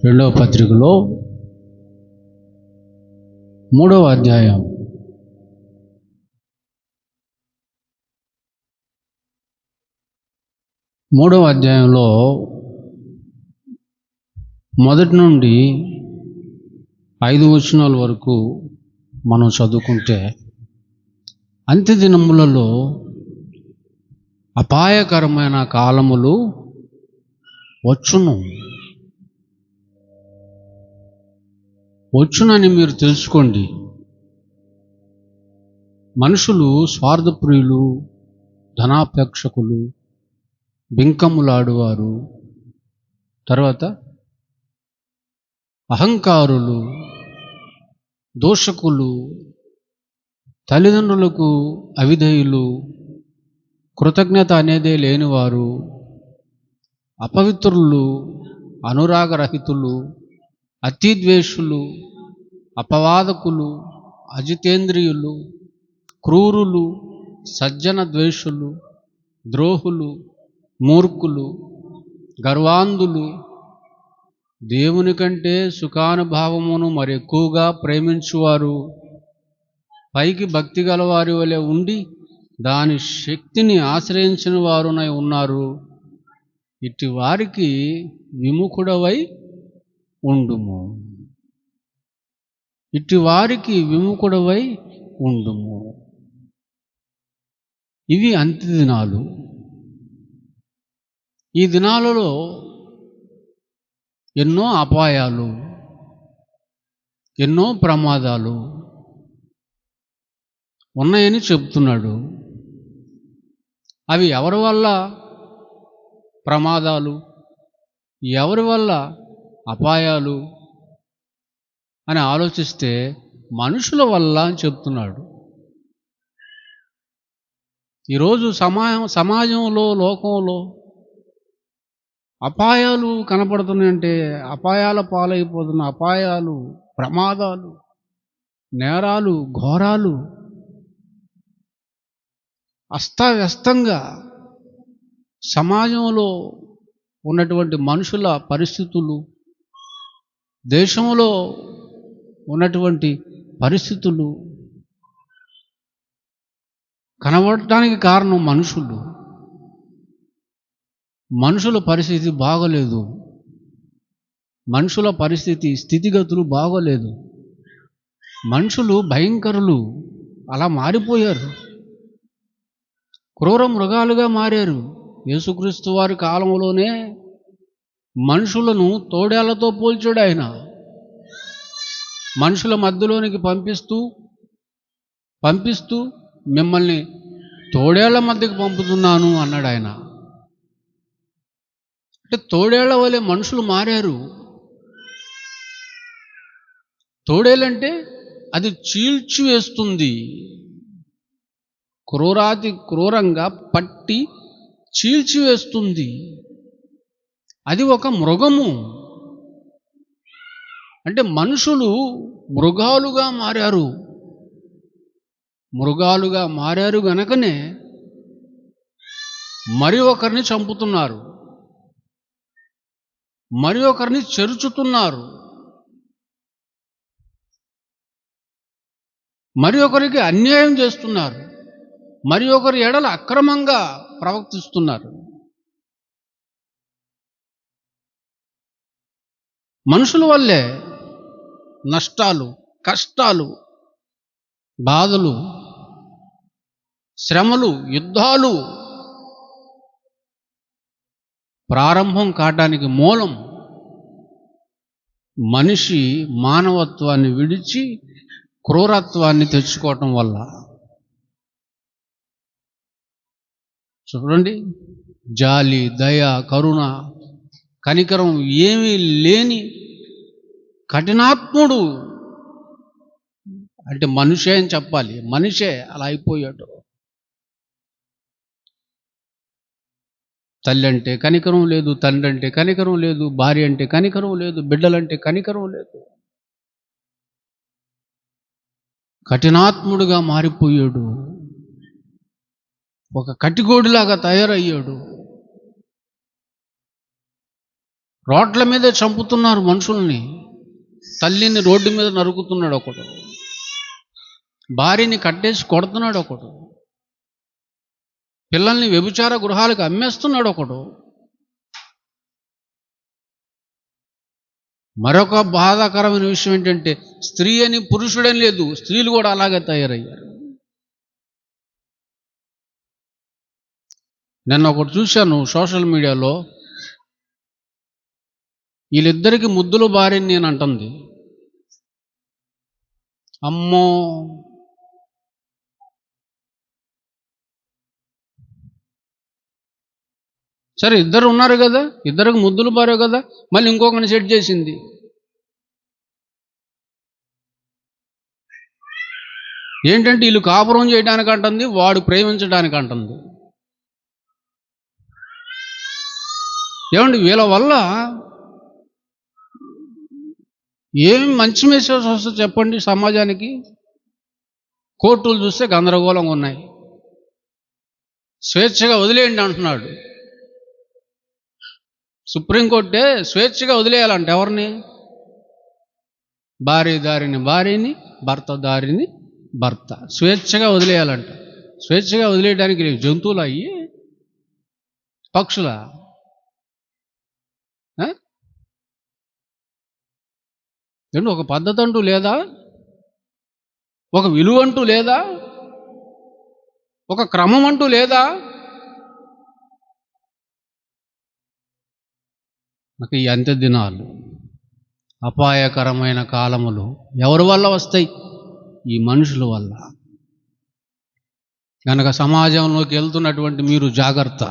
రెండవ పత్రికలో 3వ అధ్యాయం 3వ అధ్యాయంలో మొదటి నుండి 5 వచనాల వరకు మనం చదువుకుంటే, అంత్య దినములలో అపాయకరమైన కాలములు వచ్చునని మీరు తెలుసుకోండి. మనుషులు స్వార్థప్రియులు, ధనాపేక్షకులు, బింకములాడువారు, తర్వాత అహంకారులు, దూషకులు, తల్లిదండ్రులకు అవిధేయులు, కృతజ్ఞత అనేదే లేనివారు, అపవిత్రులు, అనురాగరహితులు, అతిద్వేషులు, అపవాదకులు, అజితేంద్రియులు, క్రూరులు, సజ్జన ద్వేషులు, ద్రోహులు, మూర్ఖులు, గర్వాంధులు, దేవుని కంటే సుఖానుభావమును మరి ఎక్కువగా ప్రేమించువారు, పైకి భక్తి గలవారి వలె ఉండి దాని శక్తిని ఆశ్రయించిన వారునై ఉన్నారు. ఇట్టి వారికి విముఖుడవై ఉండుము. ఇట్టి వారికి విముఖుడవై ఉండుము. ఇవి అంత్య దినాలు. ఈ దినాలలో ఎన్నో అపాయాలు, ఎన్నో ప్రమాదాలు ఉన్నాయని చెప్తున్నాడు. అవి ఎవరి వల్ల ప్రమాదాలు, ఎవరి వల్ల అపాయాలు అని ఆలోచిస్తే మనుషుల వల్ల అని చెప్తున్నాడు. ఈరోజు సమాజంలో, లోకంలో అపాయాలు కనపడుతున్నాయంటే, అపాయాల పాలైపోతున్న అపాయాలు, ప్రమాదాలు, నేరాలు, ఘోరాలు అస్తవ్యస్తంగా సమాజంలో ఉన్నటువంటి మనుషుల పరిస్థితులు, దేశంలో ఉన్నటువంటి పరిస్థితులు కనబడటానికి కారణం మనుషుల పరిస్థితి బాగోలేదు. మనుషుల పరిస్థితి, స్థితిగతులు బాగోలేదు. మనుషులు భయంకరులు, అలా మారిపోయారు. క్రూర మృగాలుగా మారారు. యేసుక్రీస్తు వారి కాలంలోనే మనుషులను తోడేళ్లతో పోల్చాడు ఆయన. మనుషుల మధ్యలోనికి పంపిస్తూ మిమ్మల్ని తోడేళ్ల మధ్యకి పంపుతున్నాను అన్నాడు ఆయన. అంటే తోడేళ్ల వలె మనుషులు మారారు. తోడేలంటే అది చీల్చివేస్తుంది, క్రూరాతి క్రూరంగా పట్టి చీల్చివేస్తుంది. అది ఒక మృగము. అంటే మనుషులు మృగాలుగా మారారు. మృగాలుగా మారారు గనకనే మరి ఒకరిని చంపుతున్నారు, మరి ఒకరిని చెరుచుతున్నారు, మరి ఒకరికి అన్యాయం చేస్తున్నారు, మరి ఒకరి ఎడల అక్రమంగా ప్రవర్తిస్తున్నారు. మనుషుల వల్లే నష్టాలు, కష్టాలు, బాధలు, శ్రమలు, యుద్ధాలు ప్రారంభం కావడానికి మూలం మనిషి మానవత్వాన్ని విడిచి క్రూరత్వాన్ని తెచ్చుకోవటం వల్ల. చూడండి, జాలి, దయ, కరుణ, కనికరం ఏమీ లేని కఠినాత్ముడు. అంటే మనిషే అని చెప్పాలి, మనిషే అలా అయిపోయాడు. తల్లి అంటే కనికరం లేదు, తండ్రి అంటే కనికరం లేదు, భార్య అంటే కనికరం లేదు, బిడ్డలంటే కనికరం లేదు. కఠినాత్ముడుగా మారిపోయాడు. ఒక కటికోడిలాగా తయారయ్యాడు. రోడ్ల మీదే చంపుతున్నారు మనుషుల్ని. తల్లిని రోడ్డు మీద నరుకుతున్నాడు ఒకడు, భార్యని కట్టేసి కొడుతున్నాడు ఒకడు, పిల్లల్ని వ్యభిచార గృహాలకు అమ్మేస్తున్నాడు ఒకడు. మరొక బాధాకరమైన విషయం ఏంటంటే, స్త్రీ అని పురుషుడని లేదు, స్త్రీలు కూడా అలాగే తయారయ్యారు. నిన్న ఒకటి చూశాను సోషల్ మీడియాలో, వీళ్ళిద్దరికి ముద్దులు భార్యని నేను అంటుంది. అమ్మో, సరే ఇద్దరు ఉన్నారు కదా, ఇద్దరికి ముద్దులు భార్య కదా, మళ్ళీ ఇంకొకరిని సెట్ చేసింది. ఏంటంటే వీళ్ళు కాపురం చేయడానికి అంటుంది, వాడు ప్రేమించడానికి అంటుంది. ఏమండి, వీళ్ళ వల్ల ఏం మంచి మెసేజ్ వస్తుంది చెప్పండి సమాజానికి? కోర్టులు చూస్తే గందరగోళంగా ఉన్నాయి. స్వేచ్ఛగా వదిలేయండి అంటున్నాడు సుప్రీంకోర్టే. స్వేచ్ఛగా వదిలేయాలంటే ఎవరిని? భార్య దారిని భార్యని, భర్త దారిని భర్త, స్వేచ్ఛగా వదిలేయాలంట. స్వేచ్ఛగా వదిలేయడానికి జంతువులు అయ్యి పక్షుల? ఏంటి, ఒక పద్ధతి అంటూ లేదా? ఒక విలువ అంటూ లేదా? ఒక క్రమం అంటూ లేదా? నాకు ఈ అంత్య దినాలు, అపాయకరమైన కాలములు ఎవరి వల్ల వస్తాయి? ఈ మనుషుల వల్ల. కనుక సమాజంలోకి వెళ్తున్నటువంటి మీరు జాగ్రత్త.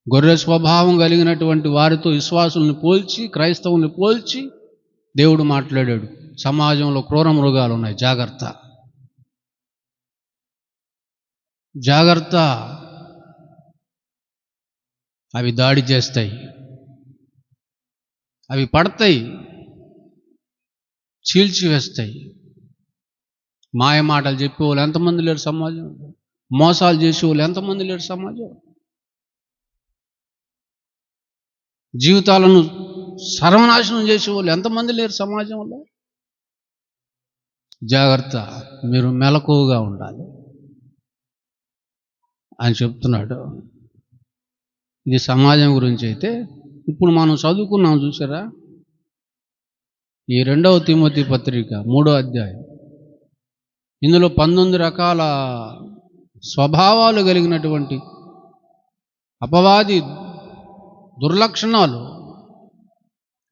గొర్రె స్వభావం కలిగినటువంటి వారితో విశ్వాసుల్ని పోల్చి, క్రైస్తవుల్ని పోల్చి దేవుడు మాట్లాడాడు. సమాజంలో క్రూర మృగాలు ఉన్నాయి, జాగ్రత్త జాగ్రత్త. అవి దాడి చేస్తాయి, అవి పడతాయి, చీల్చివేస్తాయి. మాయ మాటలు చెప్పేవాళ్ళు ఎంతమంది లేరు సమాజంలో? మోసాలు చేసేవాళ్ళు ఎంతమంది లేరు సమాజం? జీవితాలను సర్వనాశనం చేసేవాళ్ళు ఎంతమంది లేరు సమాజంలో? జాగ్రత్త, మీరు మెలకువగా ఉండాలి అని చెప్తున్నాడు. ఇది సమాజం గురించి అయితే. ఇప్పుడు మనం చదువుకున్నాం చూసారా, ఈ 2వ తిమోతి పత్రిక 3వ అధ్యాయం. ఇందులో 19 రకాల స్వభావాలు కలిగినటువంటి అపవాది దుర్లక్షణాలు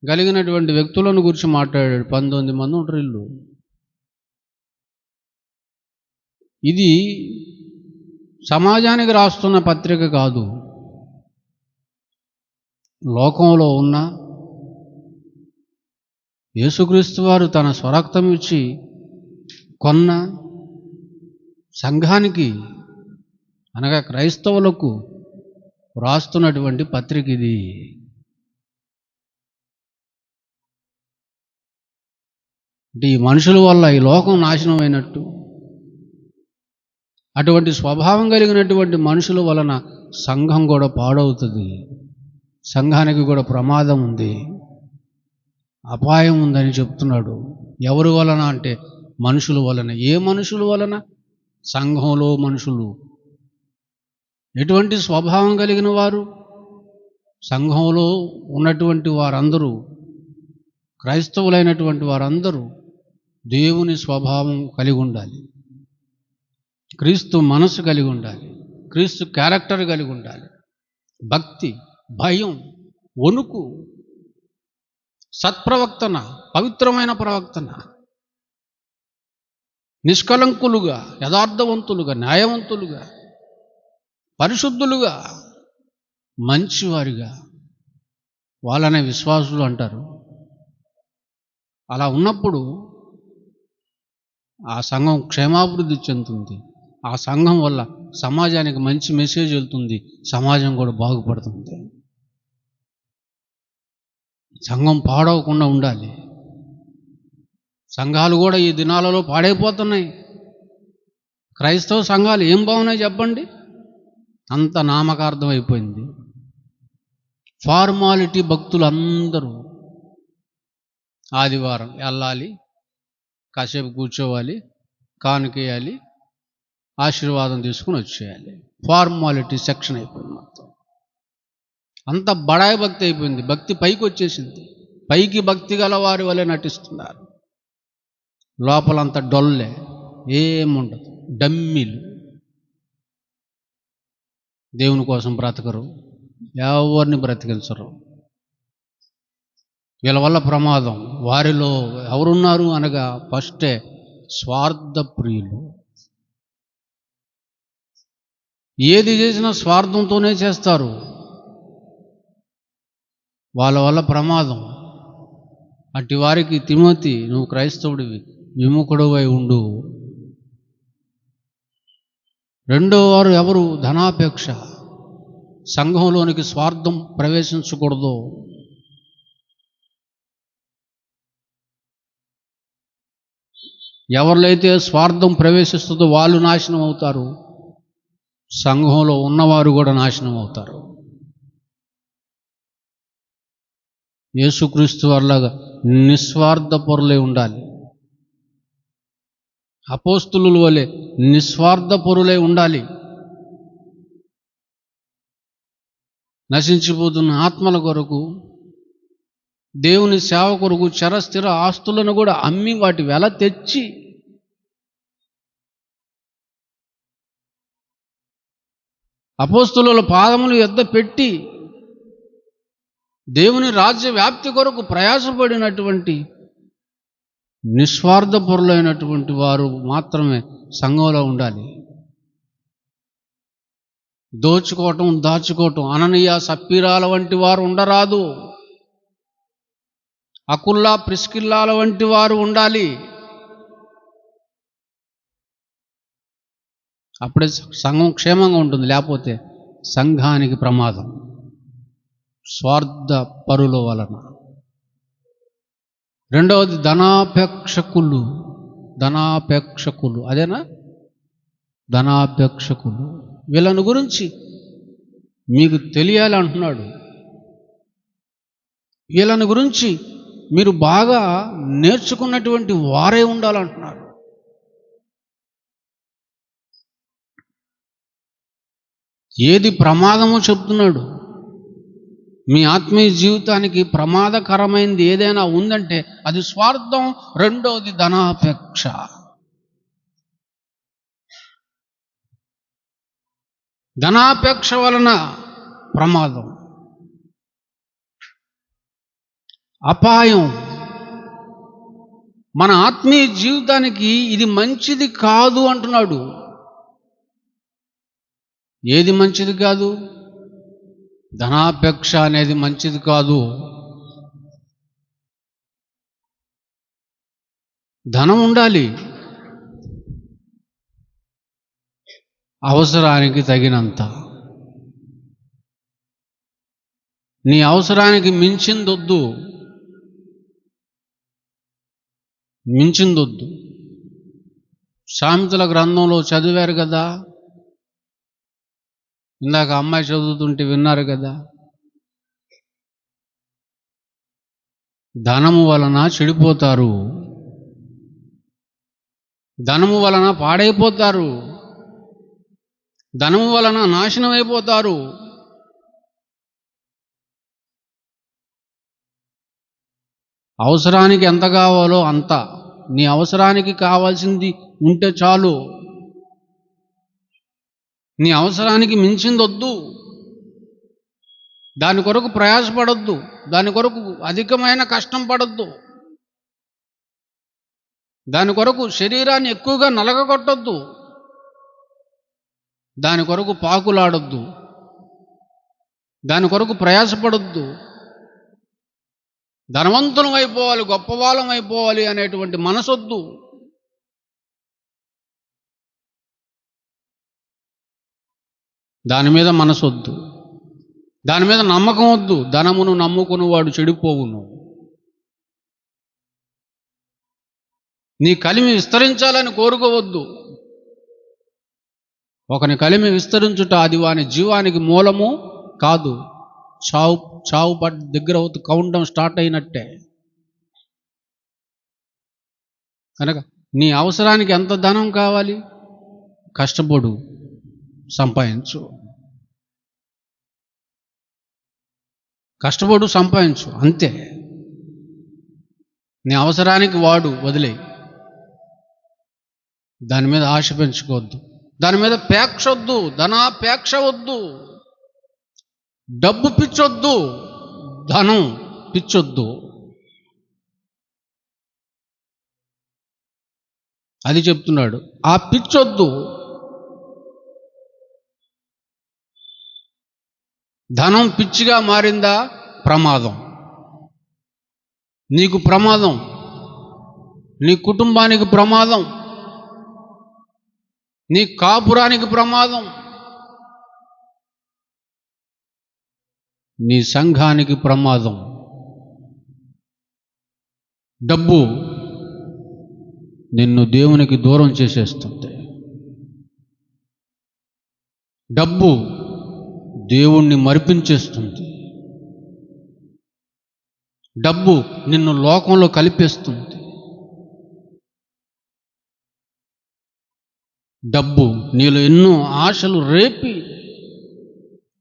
కలిగినటువంటి వ్యక్తులను గురించి మాట్లాడాడు. 19 మంది ఉంటారు వీళ్ళు. ఇది సమాజానికి రాస్తున్న పత్రిక కాదు. లోకంలో ఉన్న యేసుక్రీస్తు వారు తన స్వరక్తం ఇచ్చి కొన్న సంఘానికి, అనగా క్రైస్తవులకు రాస్తున్నటువంటి పత్రిక ఇది. అంటే ఈ మనుషుల వల్ల ఈ లోకం నాశనం అయినట్టు, అటువంటి స్వభావం కలిగినటువంటి మనుషుల వలన సంఘం కూడా పాడవుతుంది, సంఘానికి కూడా ప్రమాదం ఉంది, అపాయం ఉందని చెప్తున్నాడు. ఎవరి వలన అంటే మనుషుల వలన. ఏ మనుషుల వలన? సంఘంలో మనుషులు. ఎటువంటి స్వభావం కలిగిన వారు? సంఘంలో ఉన్నటువంటి వారందరూ, క్రైస్తవులైనటువంటి వారందరూ దేవుని స్వభావం కలిగి ఉండాలి, క్రీస్తు మనసు కలిగి ఉండాలి, క్రీస్తు క్యారెక్టర్ కలిగి ఉండాలి. భక్తి, భయం, వణుకు, సత్ప్రవర్తన, పవిత్రమైన ప్రవర్తన, నిష్కలంకులుగా, యథార్థవంతులుగా, న్యాయవంతులుగా, పరిశుద్ధులుగా, మంచివారిగా వాళ్ళనే విశ్వాసులు అంటారు. అలా ఉన్నప్పుడు ఆ సంఘం క్షేమాభివృద్ధి చెందుతుంది. ఆ సంఘం వల్ల సమాజానికి మంచి మెసేజ్ వెళ్తుంది, సమాజం కూడా బాగుపడుతుంది. సంఘం పాడవకుండా ఉండాలి. సంఘాలు కూడా ఈ దినాలలో పాడైపోతున్నాయి. క్రైస్తవ సంఘాలు ఏం బాగున్నాయి చెప్పండి? అంత నామకార్థం అయిపోయింది. ఫార్మాలిటీ భక్తులు అందరూ ఆదివారం వెళ్ళాలి, కాసేపు కూర్చోవాలి, కానుకేయాలి, ఆశీర్వాదం తీసుకుని వచ్చేయాలి. ఫార్మాలిటీ సెక్షన్ అయిపోయింది మొత్తం. అంత బడాయి భక్తి అయిపోయింది. భక్తి పైకి వచ్చేసింది. పైకి భక్తి గల వారి వలె నటిస్తున్నారు, లోపలంతా డొల్లే, ఏముండదు, డమ్మీలు. దేవుని కోసం బ్రతకరు, ఎవరిని బ్రతికించరు. వీళ్ళ వల్ల ప్రమాదం. వారిలో ఎవరున్నారు అనగా ఫస్టే స్వార్థ ప్రియులు. ఏది చేసినా స్వార్థంతోనే చేస్తారు. వాళ్ళ వల్ల ప్రమాదం. అట్టి వారికి తిమోతి, నువ్వు క్రైస్తవుడివి, విముఖుడివై ఉండు. రెండో వారు ఎవరు? ధనాపేక్ష. సంఘంలోనికి స్వార్థం ప్రవేశించకూడదు. ఎవరిలో అయితే స్వార్థం ప్రవేశిస్తుందో వాళ్ళు నాశనం అవుతారు, సంఘంలో ఉన్నవారు కూడా నాశనం అవుతారు. యేసుక్రీస్తు వారిలాగా నిస్వార్థ పరులై ఉండాలి. అపోస్తులుల వలె నిస్వార్థ పరులై ఉండాలి. నశించిపోతున్న ఆత్మల కొరకు, దేవుని సేవ కొరకు చరస్థిర ఆస్తులను కూడా అమ్మి వాటి వెల తెచ్చి అపోస్తులుల పాదములు యొద్ద పెట్టి దేవుని రాజ్య వ్యాప్తి కొరకు ప్రయాసపడినటువంటి నిస్వార్థపరులైనటువంటి వారు మాత్రమే సంఘంలో ఉండాలి. దోచుకోవటం, దాచుకోవటం, అననీయ సప్పీరాల వంటి వారు ఉండరాదు. అకుల్లా ప్రిస్కిల్లాల వంటి వారు ఉండాలి. అప్పుడే సంఘం క్షేమంగా ఉంటుంది, లేకపోతే సంఘానికి ప్రమాదం. స్వార్థ పరుల వలన. రెండవది ధనాపేక్షకులు. ధనాపేక్షకులు అదేనా? ధనాపేక్షకులు. వీళ్ళని గురించి మీకు తెలియాలి అంటున్నాడు. వీళ్ళని గురించి మీరు బాగా నేర్చుకున్నటువంటి వారే ఉండాలంటున్నాడు. ఏది ప్రమాదమో చెప్తున్నాడు. మీ ఆత్మీయ జీవితానికి ప్రమాదకరమైనది ఏదైనా ఉందంటే అది స్వార్థం. రెండవది ధనాపేక్ష. ధనాపేక్ష వలన ప్రమాదం, అపాయం. మన ఆత్మీయ జీవితానికి ఇది మంచిది కాదు అంటున్నాడు. ఏది మంచిది కాదు? ధనాపేక్ష అనేది మంచిది కాదు. ధనం ఉండాలి, అవసరానికి తగినంత. నీ అవసరానికి మించిందొద్దు, మించిందొద్దు. సామెతల గ్రంథంలో చదివారు కదా, ఇందాక అమ్మాయి చదువుతుంటే విన్నారు కదా, ధనము వలన చెడిపోతారు, ధనము వలన పాడైపోతారు, ధనము వలన నాశనం అయిపోతారు. అవసరానికి ఎంత కావాలో అంత. నీ అవసరానికి కావాల్సింది ఉంటే చాలు. నీ అవసరానికి మించిందొద్దు. దాని కొరకు ప్రయాసపడొద్దు, దాని కొరకు అధికమైన కష్టం పడొద్దు, దాని కొరకు శరీరాన్ని ఎక్కువగా నలగగొట్టొద్దు, దాని కొరకు పాకులాడొద్దు, దాని కొరకు ప్రయాసపడొద్దు. ధనవంతులం అయిపోవాలి, గొప్పవాళ్ళం అయిపోవాలి అనేటువంటి మనసొద్దు. దాని మీద మనసొద్దు, దాని మీద నమ్మకం వద్దు. ధనమును నమ్ముకుని వాడు చెడిపోవును. నీ కలిమి విస్తరించాలని కోరుకోవద్దు. ఒకని కలిమి విస్తరించుట అది వాని జీవానికి మూలము కాదు, చావు చావు దగ్గర అవుతూ కౌంట్ డౌన్ స్టార్ట్ అయినట్టే. కనుక నీ అవసరానికి ఎంత ధనం కావాలి? కష్టపడు, సంపాదించు. కష్టపడు, సంపాదించు, అంతే. నీ అవసరానికి వాడు, వదిలే. దాని మీద ఆశ పెంచుకోవద్దు, దాని మీద పేక్ష వద్దు, ధనాపేక్ష వద్దు, డబ్బు పిచ్చొద్దు, ధనం పిచ్చొద్దు. అది చెప్తున్నాడు, ఆ పిచ్చొద్దు. ధనం పిచ్చిగా మారిందా ప్రమాదం. నీకు ప్రమాదం, నీ కుటుంబానికి ప్రమాదం, నీ కాపురానికి ప్రమాదం, నీ సంఘానికి ప్రమాదం. డబ్బు నిన్ను దేవునికి దూరం చేసేస్తుంది. డబ్బు దేవుణ్ణి మరిపించేస్తుంది. డబ్బు నిన్ను లోకంలో కలిపేస్తుంది. డబ్బు నీలో ఎన్నో ఆశలు రేపి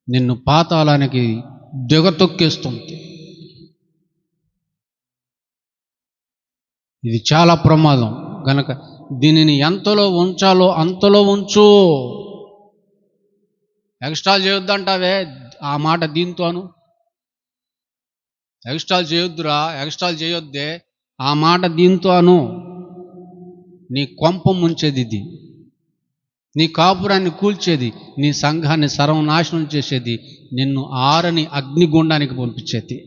నిన్ను పాతాళానికి దిగతొక్కేస్తుంది. ఇది చాలా ప్రమాదం. గనక దీనిని ఎంతలో ఉంచాలో అంతలో ఉంచు. ఎక్స్ట్రాలు చేయొద్దంటావే, ఆ మాట దీంతోను. ఎక్స్ట్రాలు చేయొద్దురా, ఎక్స్ట్రాలు చేయొద్దే, ఆ మాట దీంతో అను. నీ కొంప ముంచేది ఇది, నీ కాపురాన్ని కూల్చేది, నీ సంఘాన్ని సర్వనాశనం చేసేది, నిన్ను ఆరని అగ్నిగుండానికి పంపించేది.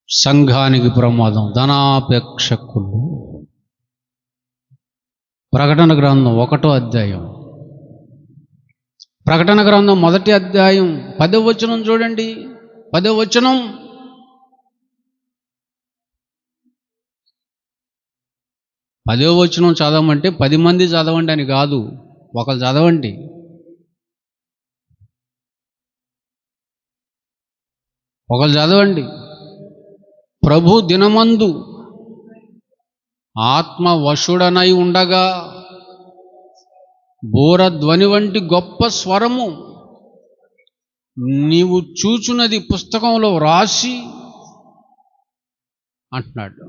సంఘానికి ప్రమాదం, ధనాపేక్షకులు. ప్రకటన గ్రంథం 1వ అధ్యాయం, ప్రకటన గ్రంథం 1వ అధ్యాయం 10వ వచనం చూడండి. 10వ వచనం, పదో వచనం చదవమంటే 10 మంది చదవండి అని కాదు, ఒకరు చదవండి. ఒకరు చదవండి. ప్రభు దినమందు ఆత్మ వశుడనై ఉండగా బోరధ్వని వంటి గొప్ప స్వరము నీవు చూచున్నది పుస్తకంలో వ్రాసి అంటున్నాడు.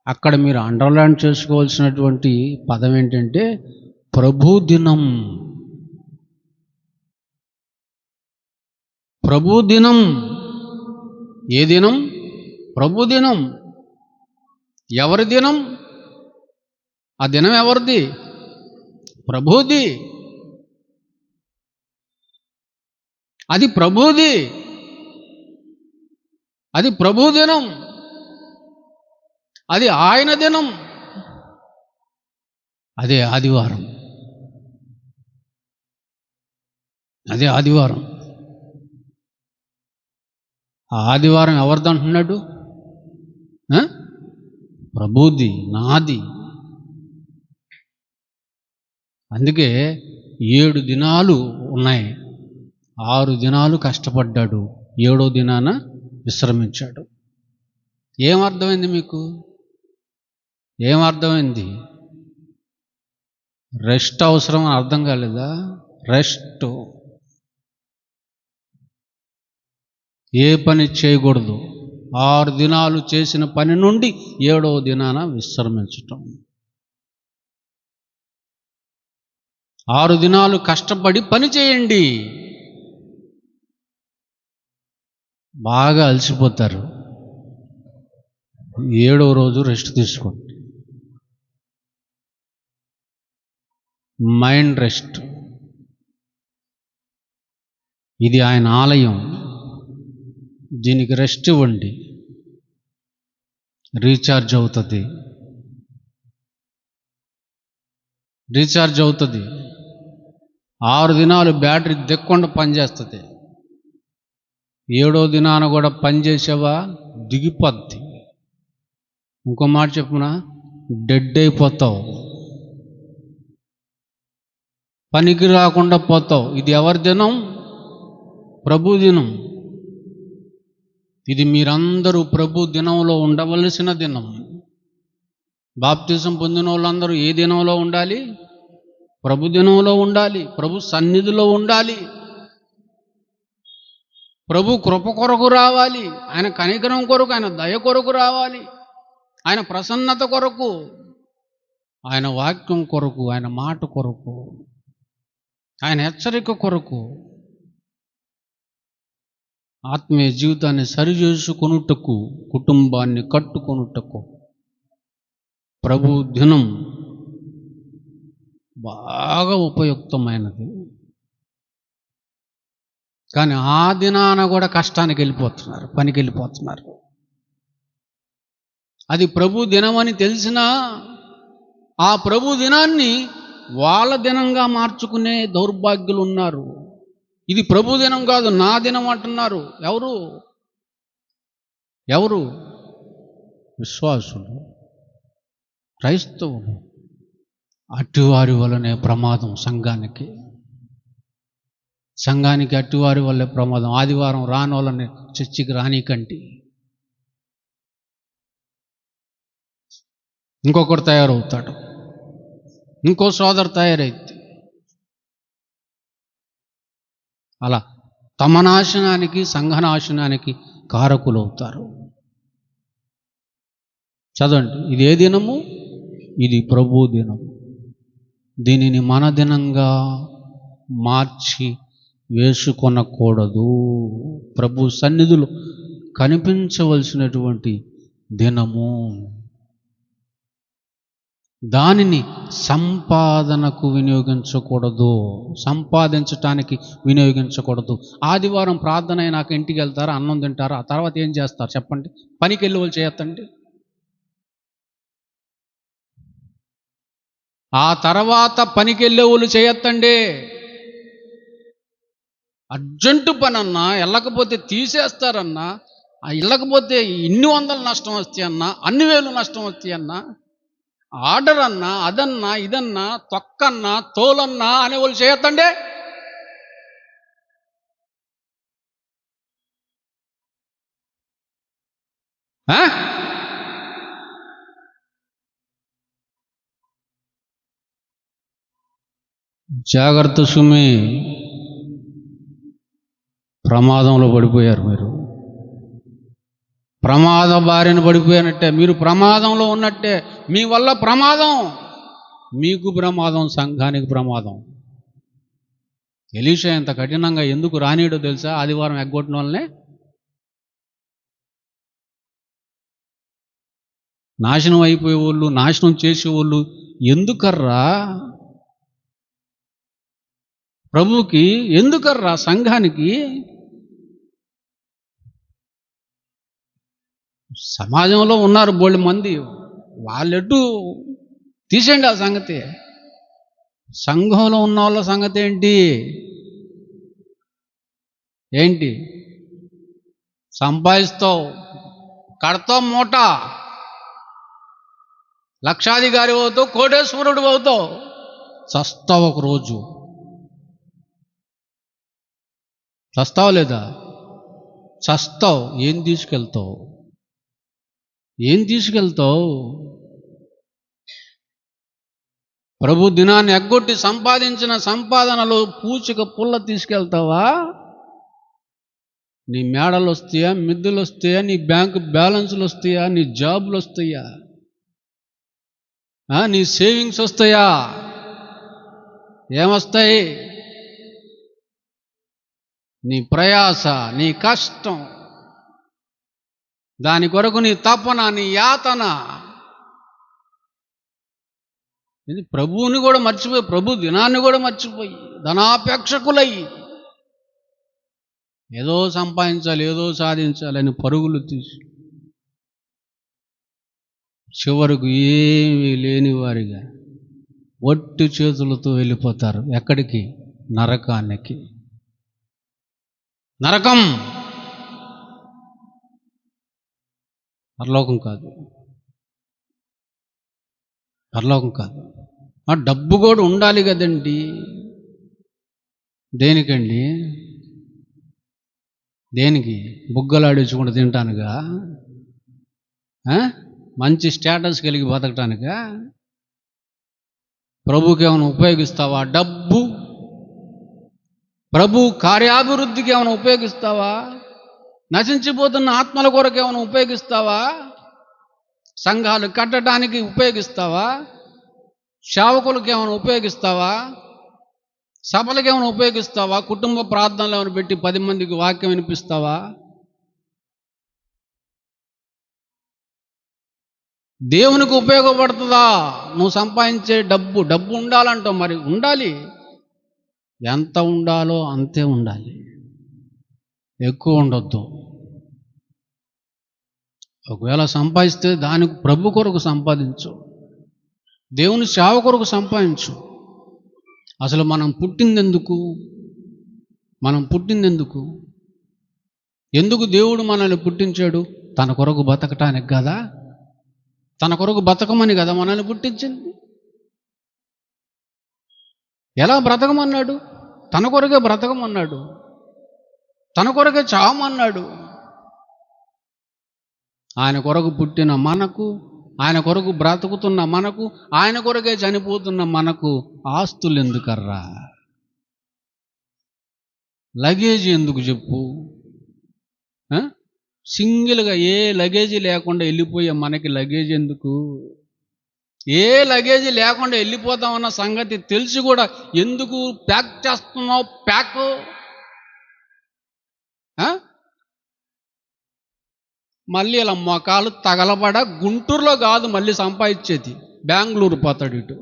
అక్కడ మీరు అండర్లైన్ చేసుకోవాల్సినటువంటి పదం ఏంటంటే ప్రభు దినం. ప్రభు దినం. ఏ దినం? ప్రభు దినం. ఎవరి దినం? ఆ దినం ఎవరిది? ప్రభుది. అది ప్రభుది. అది ప్రభు దినం. అది ఆయన దినం. అదే ఆదివారం. అదే ఆదివారం. ఆ ఆదివారం ఎవరిది అంటున్నాడు? ప్రభుది, నాది. అందుకే 7 దినాలు ఉన్నాయి. 6 దినాలు కష్టపడ్డాడు, 7వ దినాన విశ్రమించాడు. ఏమర్థమైంది మీకు? ఏమర్థమైంది? రెస్ట్ అవసరం అని అర్థం కాలేదా? రెస్ట్. ఏ పని చేయకూడదు. 6 దినాలు చేసిన పని నుండి 7వ దినాన విశ్రమించటం. 6 దినాలు కష్టపడి పని చేయండి. బాగా అలసిపోతారు. 7వ రోజు రెస్ట్ తీసుకోండి. Mind rest. ఇది ఆయన ఆలయం, దీనికి రెస్ట్ ఇవ్వండి. రీఛార్జ్ అవుతుంది. రీఛార్జ్ అవుతుంది. 6 దినాలు బ్యాటరీ దిక్కుండా పనిచేస్తుంది. 7వ దినాన కూడా పనిచేసేవా దిగిపోద్ది. ఇంకో మాట చెప్పునా, డెడ్ అయిపోతావు, పనికి రాకుండా పోతావు. ఇది ఎవరి దినం? ప్రభు దినం. ఇది మీరందరూ ప్రభు దినంలో ఉండవలసిన దినం. బాప్తిజం పొందిన వాళ్ళందరూ ఏ దినంలో ఉండాలి? ప్రభు దినంలో ఉండాలి, ప్రభు సన్నిధిలో ఉండాలి, ప్రభు కృప కొరకు రావాలి, ఆయన కనికరం కొరకు, ఆయన దయ కొరకు రావాలి, ఆయన ప్రసన్నత కొరకు, ఆయన వాక్యం కొరకు, ఆయన మాట కొరకు, ఆయన హెచ్చరిక కొరకు, ఆత్మీయ జీవితాన్ని సరిచేసుకొనుటకు, కుటుంబాన్ని కట్టుకొనుటకు ప్రభు దినం బాగా ఉపయుక్తమైనది. కానీ ఆ దినాన కూడా కష్టానికి వెళ్ళిపోతున్నారు, పనికి వెళ్ళిపోతున్నారు. అది ప్రభు దినం అని తెలిసినా ఆ ప్రభు దినాన్ని వాళ్ళ దినంగా మార్చుకునే దౌర్భాగ్యులు ఉన్నారు. ఇది ప్రభు దినం కాదు, నా దినం అంటున్నారు. ఎవరు? విశ్వాసులు, క్రైస్తవులు. అట్టివారి వలనే ప్రమాదం సంఘానికి అట్టివారి వల్లే ప్రమాదం. ఆదివారం రాని వాళ్ళని చర్చికి రానికంటి. ఇంకొకరు తయారవుతాడు, ఇంకో సోదరు తయారైతే అలా తమ నాశనానికి, సంఘ నాశనానికి కారకులవుతారు. చదవండి, ఇది ఏ దినము? ఇది ప్రభు దినం. దీనిని మన దినంగా మార్చి వేసుకొనకూడదు. ప్రభు సన్నిధిలో కనిపించవలసినటువంటి దినము. దానిని సంపాదనకు వినియోగించకూడదు, సంపాదించటానికి వినియోగించకూడదు. ఆదివారం ప్రార్థన అయినాక ఇంటికి వెళ్తారు, అన్నం తింటారు, ఆ తర్వాత ఏం చేస్తారు చెప్పండి? పనికి వెళ్ళి వాళ్ళు చేయొద్దండి. ఆ తర్వాత పనికి వెళ్ళే వాళ్ళు చేయొద్దండి. అర్జెంటు పని అన్నా, వెళ్ళకపోతే తీసేస్తారన్నా, వెళ్ళకపోతే ఇన్ని వందలు నష్టం వస్తాయన్నా, అన్ని వేలు నష్టం వస్తాయన్నా, ఆర్డర్ అన్నా, అదన్నా, ఇదన్నా, తొక్కన్నా, తోలన్నా అనే వాళ్ళు చేయొద్దండి. జాగ్రత్త సుమి, ప్రమాదంలో పడిపోయారు మీరు. ప్రమాద బారిన పడిపోయినట్టే, మీరు ప్రమాదంలో ఉన్నట్టే. మీ వల్ల ప్రమాదం, మీకు ప్రమాదం, సంఘానికి ప్రమాదం. ఎలీషా ఎంత కఠినంగా ఎందుకు రానీయడో తెలుసా? ఆదివారం ఎగ్గొట్టిన వాళ్ళనే నాశనం అయిపోయేవాళ్ళు, నాశనం చేసేవాళ్ళు ఎందుకర్రా? ప్రభువుకి ఎందుకర్రా? సంఘానికి. సమాజంలో ఉన్నారు బోల్డ్ మంది, వాళ్ళెటు తీసేయండి ఆ సంగతి. సంఘంలో ఉన్న వాళ్ళ సంగతి ఏంటి? సంపాదిస్తావు, కడతావు మూట, లక్షాధికారి అవుతావు, కోటేశ్వరుడు అవుతావు, చస్తావు ఒకరోజు. చస్తావు లేదా? చస్తావు. ఏం తీసుకెళ్తావు? ప్రభు దినాన్ని ఎగ్గొట్టి సంపాదించిన సంపాదనలో పూచిక పుల్ల తీసుకెళ్తావా? నీ మేడలు వస్తాయా, మిద్దులు వస్తాయా, నీ బ్యాంకు బ్యాలెన్సులు వస్తాయా, నీ జాబులు వస్తాయా, నీ సేవింగ్స్ వస్తాయా? ఏమొస్తాయి? నీ ప్రయాస, నీ కష్టం, దాని కొరకు నీ తపన, నీ యాతన. ఇది ప్రభువుని కూడా మర్చిపోయి, ప్రభు దినాన్ని కూడా మర్చిపోయి, ధనాపేక్షకులై ఏదో సంపాదించాలి, ఏదో సాధించాలని పరుగులు తీసి చివరకు ఏమీ లేని వారిగా ఒట్టి చేతులతో వెళ్ళిపోతారు. ఎక్కడికి? నరకానికి. నరకం, పరలోకం కాదు. పరలోకం కాదు. ఆ డబ్బు కూడా ఉండాలి కదండి. దేనికండి? దేనికి? బుగ్గలాడించుకుంటూ తింటానుగా? మంచి స్టేటస్ కలిగి బతకటానికా? ప్రభుకి ఏమైనా ఉపయోగిస్తావా డబ్బు? ప్రభు కార్యాభివృద్ధికి ఏమైనా ఉపయోగిస్తావా? నశించిపోతున్న ఆత్మల కొరకు ఏమైనా ఉపయోగిస్తావా? సంఘాలు కట్టడానికి ఉపయోగిస్తావా? సేవకులకు ఏమైనా ఉపయోగిస్తావా? సభలకు ఏమైనా ఉపయోగిస్తావా? కుటుంబ ప్రార్థనలు ఏమైనా పెట్టి 10 మందికి వాక్యం వినిపిస్తావా? దేవునికి ఉపయోగపడుతుందా నువ్వు సంపాదించే డబ్బు? డబ్బు ఉండాలంటావు, మరి ఉండాలి. ఎంత ఉండాలో అంతే ఉండాలి, ఎక్కువ ఉండొద్దు. ఒకవేళ సంపాదిస్తే దానికి ప్రభు కొరకు సంపాదించు, దేవుని సేవ కొరకు సంపాదించు. అసలు మనం పుట్టిందెందుకు? ఎందుకు దేవుడు మనల్ని పుట్టించాడు? తన కొరకు బతకటానికి కదా, తన కొరకు బతకమని కదా మనల్ని పుట్టించింది. ఎలా బ్రతకమన్నాడు? తన కొరకే బ్రతకమన్నాడు, తన కొరకే చావమన్నాడు. ఆయన కొరకు పుట్టిన మనకు, ఆయన కొరకు బ్రతుకుతున్న మనకు, ఆయన కొరకే చనిపోతున్న మనకు ఆస్తులు ఎందుకర్రా? లగేజ్ ఎందుకు చెప్పు? సింగిల్గా ఏ లగేజీ లేకుండా వెళ్ళిపోయే మనకి లగేజ్ ఎందుకు? ఏ లగేజీ లేకుండా వెళ్ళిపోతామన్న సంగతి తెలిసి కూడా ఎందుకు ప్యాక్ చేస్తున్నావు? ప్యాక్ మళ్ళీ ఇలా మొఖాలు తగలబడ. గుంటూరులో కాదు మళ్ళీ సంపాదించేది, బెంగళూరు పోతాడు ఇటు.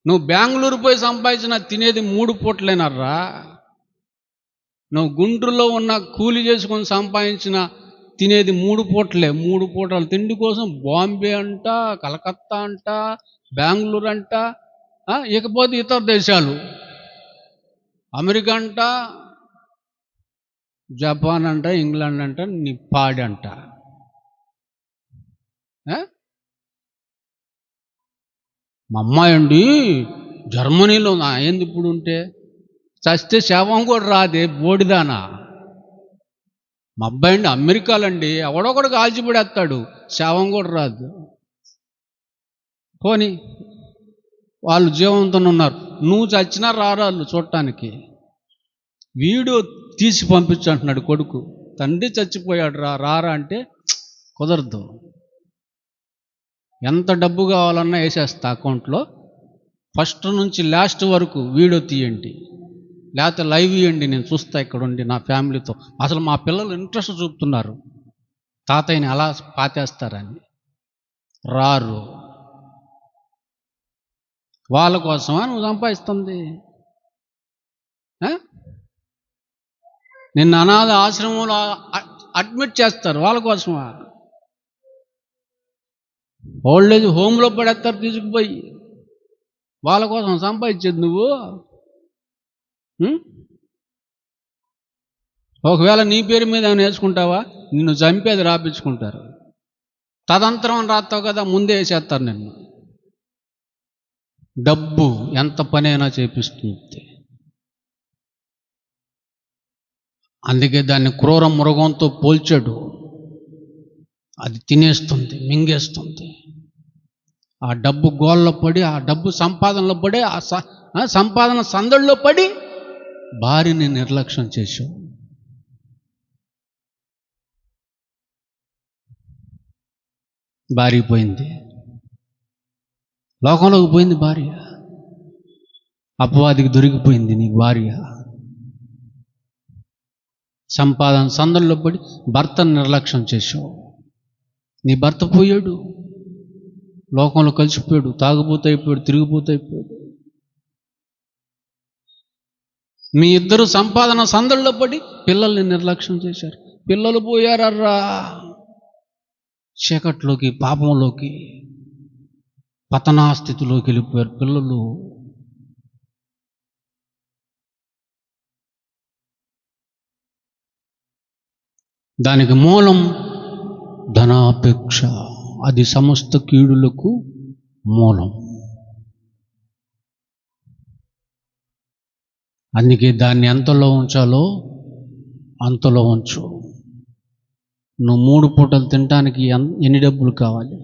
నువ్వు బెంగళూరు పోయి సంపాదించిన తినేది 3 పూటలేనర్రా. నువ్వు గుంటూరులో ఉన్న కూలి చేసుకొని సంపాదించిన తినేది 3 పూటలే. 3 పూటల తిండి కోసం బాంబే అంట, కలకత్తా అంట, బెంగళూరు అంట, ఇకపోతే ఇతర దేశాలు, అమెరికా అంట, జపాన్ అంట, ఇంగ్లాండ్ అంట, నిప్పాడి అంట. మా అమ్మాయి అండి జర్మనీలో ఏంది ఇప్పుడు ఉంటే చస్తే శవం కూడా రాదే బోడిదానా. మా అబ్బాయి అండి అమెరికాలండి, ఎవడొకడు కాల్చిపడేస్తాడు, శవం కూడా రాదు. పోనీ వాళ్ళు జీవంతో ఉన్నారు, నువ్వు చచ్చినా రారాళ్ళు చూడటానికి. వీడియో తీసి పంపించంటున్నాడు కొడుకు, తండ్రి చచ్చిపోయాడు రారా అంటే కుదరదు. ఎంత డబ్బు కావాలన్నా వేసేస్తా అకౌంట్లో, ఫస్ట్ నుంచి లాస్ట్ వరకు వీడియో తీయండి, లేకపోతే లైవ్ ఇవ్వండి, నేను చూస్తా ఇక్కడ ఉండి నా ఫ్యామిలీతో. అసలు మా పిల్లలు ఇంట్రెస్ట్ చూపుతున్నారు తాతయ్యని అలా పాతేస్తారని. రారు. వాళ్ళ కోసమా నువ్వు సంపాదిస్తుంది? నిన్ను అనాథ ఆశ్రమంలో అడ్మిట్ చేస్తారు, వాళ్ళ కోసమా? ఓల్డేజ్ హోమ్లో పడేస్తారు తీసుకుపోయి, వాళ్ళ కోసం సంపాదించేది నువ్వు? ఒకవేళ నీ పేరు మీద ఏమైనా వేసుకుంటావా? నిన్ను చంపేది రాపించుకుంటారు. తదంతరం రాస్తావు కదా, ముందే వేసేస్తారు నిన్ను. డబ్బు ఎంత పనైనా చేపిస్తుంది. అందుకే దాన్ని క్రూర మృగంతో పోల్చాడు. అది తినేస్తుంది, మింగేస్తుంది. ఆ డబ్బు గోల్లో పడి, ఆ డబ్బు సంపాదనలో పడి, ఆ సంపాదన సందడిలో పడి భార్యని నిర్లక్ష్యం చేశావు. భార్య పోయింది, లోకంలోకి పోయింది భార్య, అపవాదికి దొరికిపోయింది నీ భార్య. సంపాదన సందడిలో పడి భర్తను నిర్లక్ష్యం చేశావు. నీ భర్త పోయాడు, లోకంలో కలిసిపోయాడు, తాగుబోతు అయిపోయాడు, తిరిగిపోతూ అయిపోయాడు. మీ ఇద్దరు సంపాదన సందడిలో పడి పిల్లల్ని నిర్లక్ష్యం చేశారు. పిల్లలు పోయారర్రా చీకట్లోకి, పాపంలోకి, పతనాస్థితిలోకి వెళ్ళిపోయారు పిల్లలు. దానికి మూలం ధనాపేక్ష, అది సమస్త కీడులకు మూలం. అందుకే దాన్ని ఎంతలో ఉంచాలో అంతలో ఉంచు. నువ్వు 3 పూటలు తినటానికి ఎన్ని డబ్బులు కావాలి?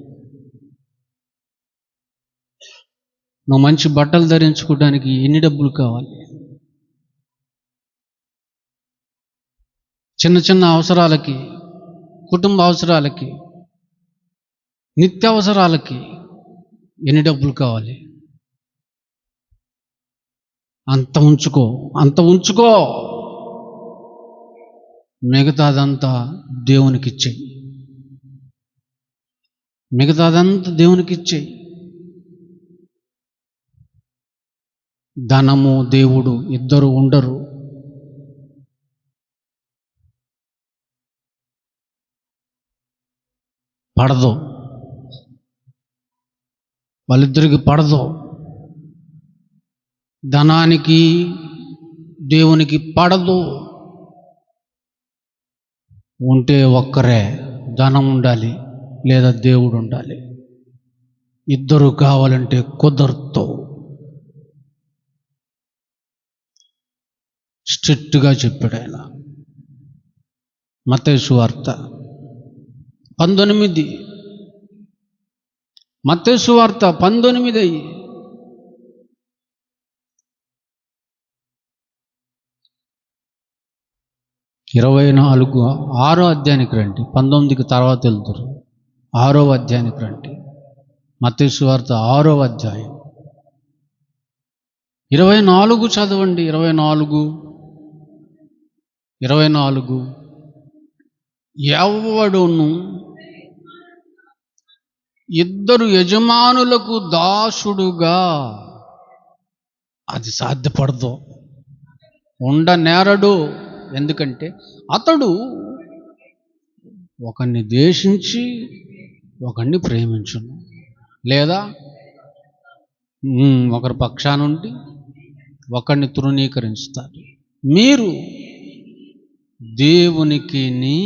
నువ్వు మంచి బట్టలు ధరించుకోవడానికి ఎన్ని డబ్బులు కావాలి? చిన్న చిన్న అవసరాలకి, కుటుంబ అవసరాలకి, నిత్యావసరాలకి ఎన్ని డబ్బులు కావాలి? అంత ఉంచుకో. మిగతాదంతా దేవునికిచ్చేయి. ధనము దేవుడు ఇద్దరు ఉండరు. పడదు, వాళ్ళిద్దరికి పడదు. ధనానికి దేవునికి పడదు. ఉంటే ఒక్కరే, ధనం ఉండాలి లేదా దేవుడు ఉండాలి. ఇద్దరు కావాలంటే కుదరదు. స్ట్రిక్ట్గా చెప్పాడు ఆయన. మత్తయి సువార్త 19, మత్తయి సువార్త 19. 6వ అధ్యాయానికి రండి. 19కి తర్వాత వెళ్తారు. 6వ అధ్యాయానికి రండి. మత్తయి సువార్త 6వ అధ్యాయం 24 చదవండి. 24 ఎవడును ఇద్దరు యజమానులకు దాసుడుగా, అది సాధ్యపడదు, ఉండనేరడు. ఎందుకంటే అతడు ఒకరిని ద్వేషించి ఒకరిని ప్రేమించును, లేదా ఒకరి పక్షానుండి ఒకరిని తృణీకరిస్తారు. మీరు దేవునికిని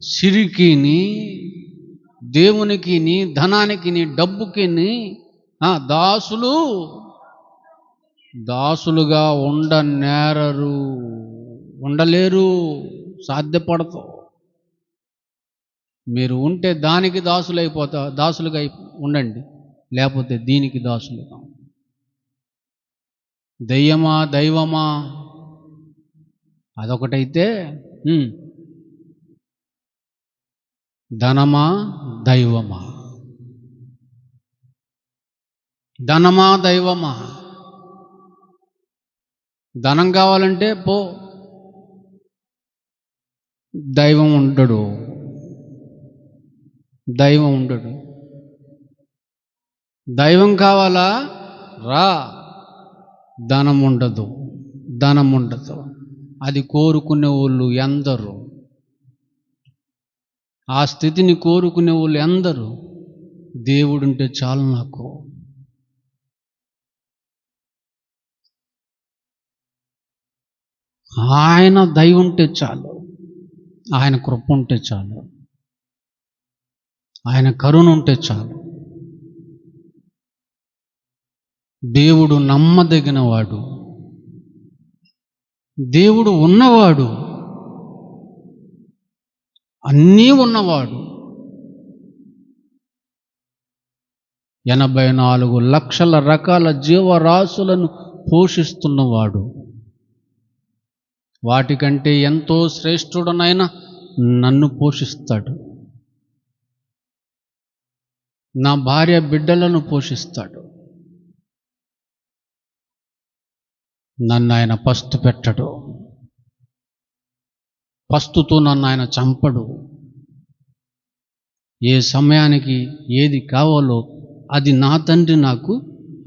సిరికిని, దేవునికిని ధనానికిని డబ్బుకిని దాసులుగా ఉండలేరు, సాధ్యపడదు. మీరు ఉంటే దానికి దాసులుగా ఉండండి, లేకపోతే దీనికి దాసులుగా. దెయ్యమా దైవమా అదొకటైతే, ధనమా దైవమా, దైవమా. ధనం కావాలంటే పో, దైవం ఉండడు. దైవం కావాలా? రా. ధనం ఉండదు. అది కోరుకునే వాళ్ళు ఎందరు? ఆ స్థితిని కోరుకునే వాళ్ళు ఎందరు? దేవుడుంటే చాలు నాకు. ఆయన దయ ఉంటే చాలు, ఆయన కృప ఉంటే చాలు, ఆయన కరుణ ఉంటే చాలు. దేవుడు నమ్మదగినవాడు, దేవుడు ఉన్నవాడు, అన్నీ ఉన్నవాడు. 84 లక్షల రకాల జీవరాశులను పోషిస్తున్నవాడు. వాటికంటే ఎంతో శ్రేష్ఠుడనైనా నన్ను పోషిస్తాడు. నా భార్య బిడ్డలను పోషిస్తాడు. నన్ను ఆయన పస్తు పెట్టడు. పస్తుతో నన్ను ఆయన చంపడు. ఏ సమయానికి ఏది కావాలో అది నా తండ్రి నాకు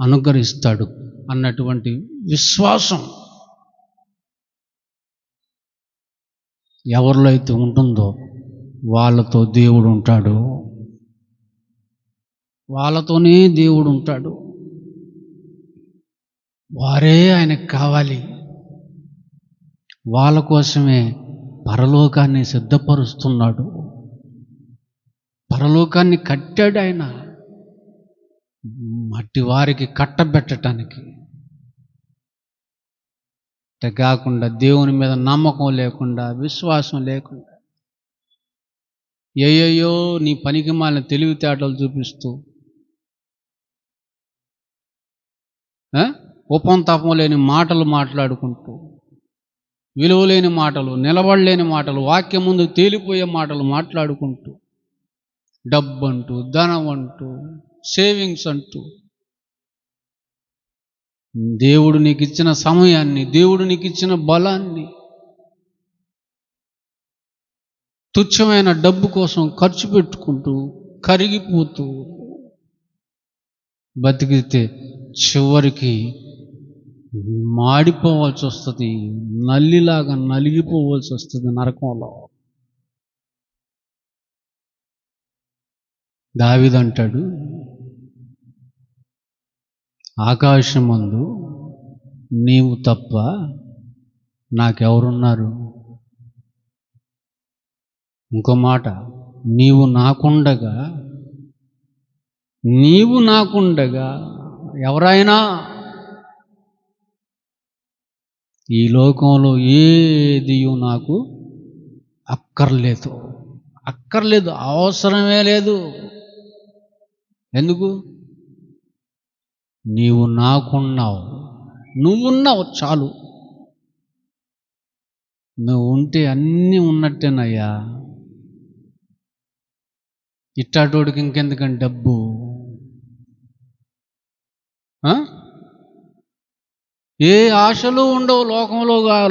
అనుగ్రహిస్తాడు అన్నటువంటి విశ్వాసం ఎవరిలో అయితే ఉంటుందో వాళ్ళతో దేవుడు ఉంటాడు. వాళ్ళతోనే దేవుడు ఉంటాడు. వారే ఆయనకు కావాలి. వాళ్ళ కోసమే పరలోకాన్ని సిద్ధపరుస్తున్నాడు. పరలోకాన్ని కట్టాడు ఆయన మట్టి వారికి కట్టబెట్టడానికి. కాకుండా దేవుని మీద నమ్మకం లేకుండా, విశ్వాసం లేకుండా, ఏయో నీ పనికి మాలిన తెలివితేటలు చూపిస్తూ, ఉపం తపం లేని మాటలు మాట్లాడుకుంటూ, విలువలేని మాటలు, నిలబడలేని మాటలు, వాక్యం ముందు తేలిపోయే మాటలు మాట్లాడుకుంటూ, డబ్బు అంటూ, ధనం అంటూ, సేవింగ్స్ అంటూ, దేవుడు నీకు ఇచ్చిన సమయాన్ని, దేవుడు నీకు ఇచ్చిన బలాన్ని తుచ్చమైన డబ్బు కోసం ఖర్చు పెట్టుకుంటూ కరిగిపోతూ బతికితే చివరికి మాడిపోవాల్సి వస్తుంది, నల్లిలాగా నలిగిపోవాల్సి వస్తుంది నరకంలో. దావీదు అంటాడు, ఆకాశమందు నీవు తప్ప నాకెవరున్నారు? ఇంకో మాట, నీవు నాకుండగా ఎవరైనా ఈ లోకంలో ఏది నాకు అక్కర్లేదు, అవసరమే లేదు. ఎందుకు? నీవు నాకున్నావు, నువ్వున్నావు చాలు. నువ్వు ఉంటే అన్నీ ఉన్నట్టేనయ్యా. ఇట్టాటోడికి ఇంకెందుకని డబ్బు? ఏ ఆశలు ఉండవు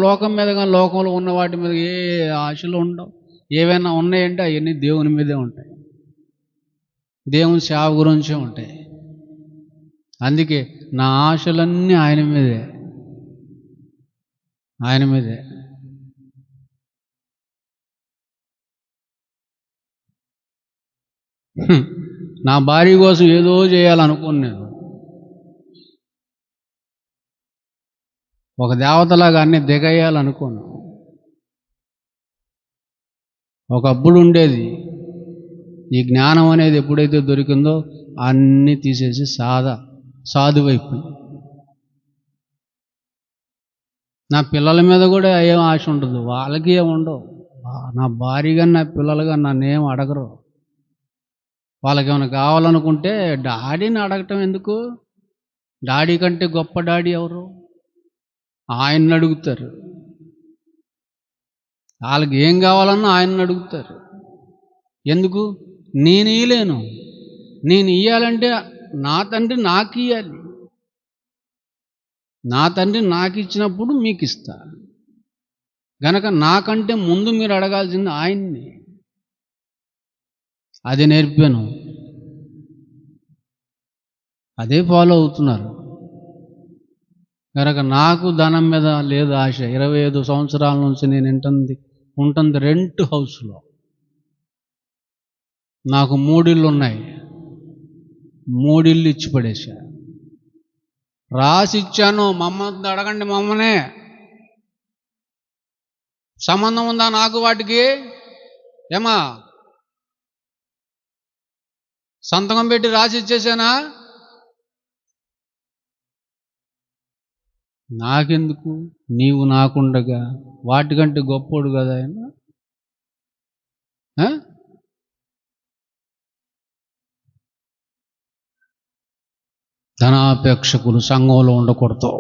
లోకం మీద, కానీ లోకంలో ఉన్న వాటి మీద ఏ ఆశలు ఉండవు. ఏవైనా ఉన్నాయంటే అవన్నీ దేవుని మీదే ఉంటాయి, దేవుని సేవ గురించే ఉంటాయి. అందుకే నా ఆశలన్నీ ఆయన మీదే. నా భార్య కోసం ఏదో చేయాలనుకోను నేను. ఒక దేవతలాగా అన్నీ దిగయ్యాలనుకోను. ఒకప్పుడు ఉండేది, ఈ జ్ఞానం అనేది ఎప్పుడైతే దొరికిందో అన్నీ తీసేసి సాధువైపోయింది. నా పిల్లల మీద కూడా ఏం ఆశ ఉండదు, వాళ్ళకి ఏం ఉండవు. నా భార్య కానీ నా పిల్లలు కానీ నన్ను ఏం అడగరు. వాళ్ళకి ఏమైనా కావాలనుకుంటే డాడీని అడగటం ఎందుకు? డాడీ కంటే గొప్ప డాడీ ఎవరు? ఆయన్ని అడుగుతారు. వాళ్ళకి ఏం కావాలన్నా ఆయన్ని అడుగుతారు. ఎందుకు? నేను ఇయ్యలేను. నేను ఇయ్యాలంటే నా తండ్రి నాకు ఇయ్యాలి. నా తండ్రి నాకు ఇచ్చినప్పుడు మీకు ఇస్తా. గనక నాకంటే ముందు మీరు అడగాల్సింది ఆయన్ని. అది నేర్పాను, అదే ఫాలో అవుతున్నారు. కనుక నాకు ధనం మీద లేదు ఆశ. 25 సంవత్సరాల నుంచి నేను ఉంటుంది రెంట్ హౌస్లో. నాకు 3 ఇళ్ళు ఉన్నాయి, 3 ఇళ్ళు ఇచ్చి పడేశా. రాసి ఇచ్చాను, మమ్మల్ని అడగండి, మమ్మనే. సంబంధం ఉందా నాకు వాటికి? ఏమా సంతకం పెట్టి రాసి ఇచ్చేసానా? నాకెందుకు? నీవు నాకుండగా వాటికంటే గొప్పోడు కదా ఆయన. ధనాపేక్షకులు సంఘంలో ఉండకూడదు.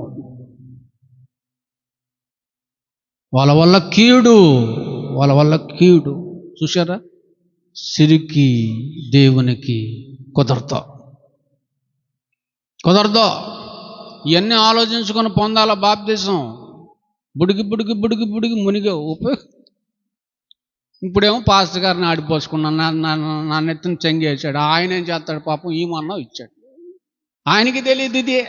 వాళ్ళ వల్ల కీడు. చూసారా? సిరికి దేవునికి కుదరదు. ఇవన్నీ ఆలోచించుకొని పొందాల బాప్తిసం. బుడికి మునిగా ఇప్పుడేమో పాస్టర్ గారిని ఆడిపోసుకున్నాను, నా నెత్తిని చెంగేసాడు. ఆయన ఏం చేస్తాడు పాపం? ఈమన్నా ఇచ్చాడు, ఆయనకి తెలియదు. ఇది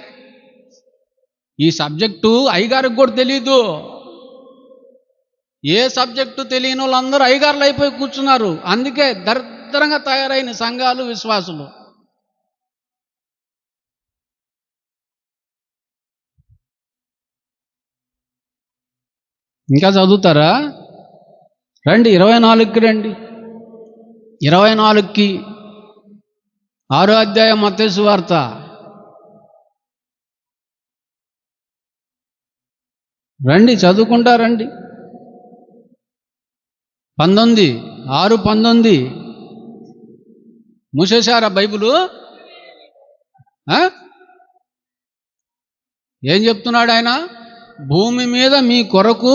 ఈ సబ్జెక్టు అయ్యగారికి కూడా తెలీదు. ఏ సబ్జెక్టు తెలియని వాళ్ళందరూ అయ్యగారులు అయిపోయి కూర్చున్నారు. అందుకే దరిద్రంగా తయారైన సంఘాలు, విశ్వాసులు. ఇంకా చదువుతారా? రండి, 24కి రండి. 24కి 6వ అధ్యాయం మత్తయి సువార్త. రండి, చదువుకుంటా రండి. 6:19 మూసేశారా బైబిలు? ఏం చెప్తున్నాడు ఆయన? భూమి మీద మీ కొరకు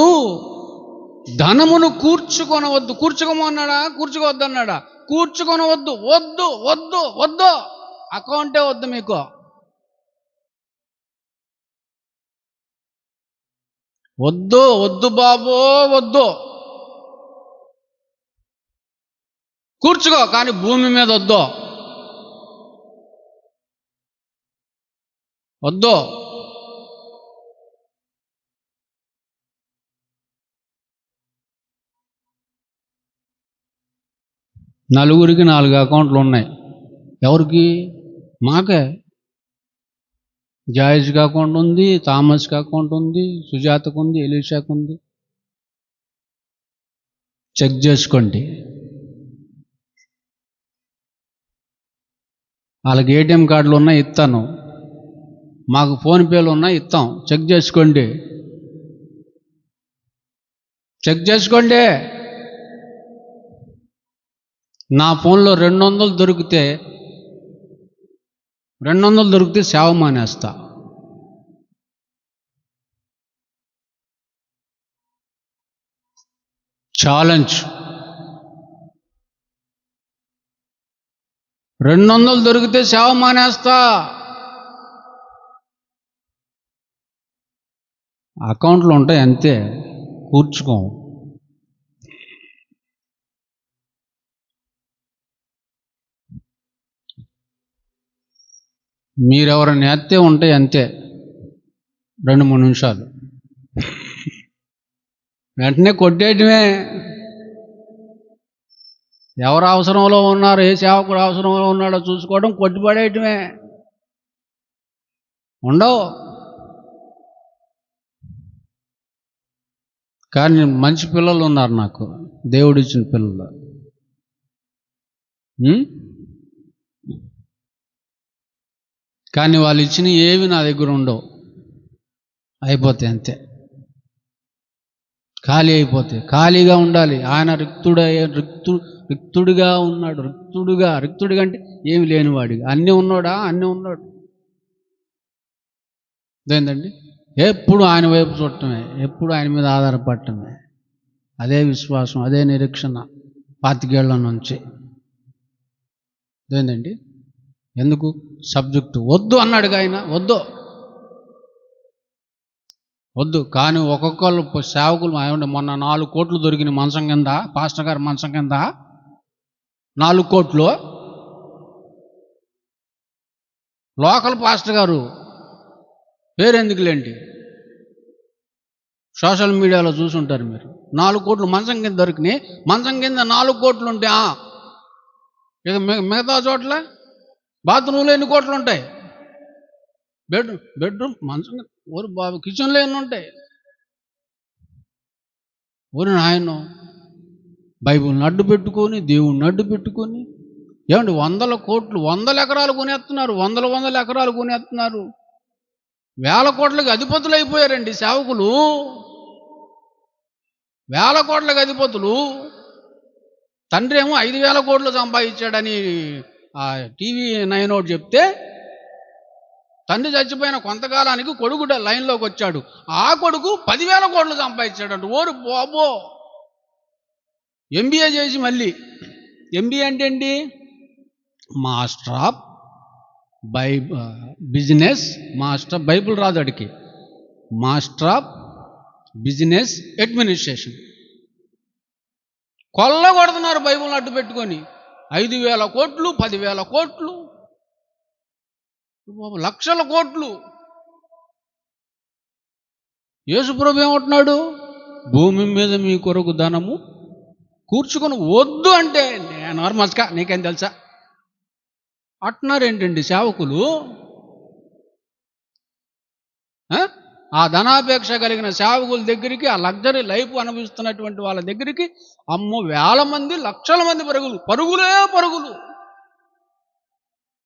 ధనమును కూర్చుకొనవద్దు. కూర్చుకోమన్నాడా? కూర్చుకోవద్దన్నాడా? కూర్చుకొనవద్దు. వద్దు వద్దు వద్దు, అకౌంటే వద్దు మీకు. వద్దు వద్దు బాబో వద్దు. కూర్చుకో, కానీ భూమి మీద వద్దు వద్దు. నలుగురికి 4 అకౌంట్లు ఉన్నాయి. ఎవరికి? మాకే. జాయిజ్కి అకౌంట్ ఉంది, థామస్కి అకౌంట్ ఉంది, సుజాతకు ఉంది, ఎలీషాకు ఉంది. చెక్ చేసుకోండి. వాళ్ళకి ఏటీఎం కార్డులు ఉన్నాయి, ఇస్తాను. మాకు ఫోన్పేలు ఉన్నాయి, ఇస్తాం. చెక్ చేసుకోండి, చెక్ చేసుకోండి. నా ఫోన్లో 200 దొరికితే సేవ మానేస్తా. ఛాలెంజ్. 200 దొరికితే సేవ మానేస్తా. అకౌంట్లు ఉంటాయి అంతే, కూర్చుకోం. మీరెవరైనా నేస్తే ఉంటాయి అంతే, 2-3 నిమిషాలు, వెంటనే కొట్టేయటమే. ఎవరు అవసరంలో ఉన్నారు, ఏ సేవకుడు అవసరంలో ఉన్నాడో చూసుకోవడం, కొట్టిపడేయటమే. ఉండవు. కానీ మంచి పిల్లలు ఉన్నారు నాకు, దేవుడిచ్చిన పిల్లలు. కానీ వాళ్ళు ఇచ్చిన ఏవి నా దగ్గర ఉండవు, అయిపోతాయి అంతే. ఖాళీ అయిపోతాయి. ఖాళీగా ఉండాలి. ఆయన రిక్తుడిగా ఉన్నాడు. రిక్తుడిగా అంటే ఏమి లేనివాడిగా. అన్నీ ఉన్నాడా? అన్నీ ఉన్నాడు. ఏంటండి? ఎప్పుడు ఆయన వైపు చూడటమే, ఎప్పుడు ఆయన మీద ఆధారపడటమే. అదే విశ్వాసం, అదే నిరీక్షణ 25 ఏళ్ల నుంచి. ఏంటండి? ఎందుకు? సబ్జెక్టు వద్దు అన్నాడుగా ఆయన. వద్దు. కానీ ఒక్కొక్కళ్ళు సేవకులు ఏమంటే మొన్న 4 కోట్లు దొరికిన మంచం కింద, పాస్టర్ గారు మంచం కింద 4 కోట్లు. లోకల్ పాస్టర్ గారు, పేరెందుకులేండి, సోషల్ మీడియాలో చూసుంటారు మీరు. 4 కోట్లు మంచం కింద దొరికినాయి. మంచం కింద 4 కోట్లు ఉంటే ఇక మిగతా చోట్ల బాత్రూంలో ఎన్ని కోట్లు ఉంటాయి? బెడ్రూమ్ మంచం ఊరు బాబు, కిచెన్లో ఎన్ని ఉంటాయి? ఊరి నాయన బైబిల్ని అడ్డు పెట్టుకొని, దేవుణ్ణి అడ్డు పెట్టుకొని, ఏమండి 100 కోట్లు, 100 ఎకరాలు కొనేస్తున్నారు. 100 ఎకరాలు కొనేస్తున్నారు. 1000 కోట్లకి అధిపతులు అయిపోయారండి సేవకులు. 1000 కోట్లకి అధిపతులు. తండ్రి ఏమో 5000 కోట్లు సంపాదించాడని టీవీ 9 ఒకటి చెప్తే, తండ్రి చచ్చిపోయిన కొంతకాలానికి కొడుకు లైన్లోకి వచ్చాడు. ఆ కొడుకు 10,000 కోట్లు సంపాదించాడు. ఓరు బాబో! ఎంబీఏ చేసి మళ్ళీ, ఎంబీఏ అంటే ఏంటి? Master of business. Master bible రాదు అడికి. Master of business administration. కొల్ల కొడుతున్నారు బైబిల్ని అడ్డు పెట్టుకొని. 5,000 కోట్లు, 10,000 కోట్లు, లక్షల కోట్లు. యేసుప్రభు ఏమంటున్నాడు? భూమి మీద మీ కొరకు ధనము కూర్చుకొని వద్దు అంటే, నార్మల్స్గా నీకేం తెలుసా అంటున్నారు. ఏంటండి సేవకులు? ఆ ధనాపేక్ష కలిగిన సేవకుల దగ్గరికి, ఆ లగ్జరీ లైఫ్ అనుభవిస్తున్నటువంటి వాళ్ళ దగ్గరికి అమ్మో వేల మంది, లక్షల మంది పరుగులే పరుగులు.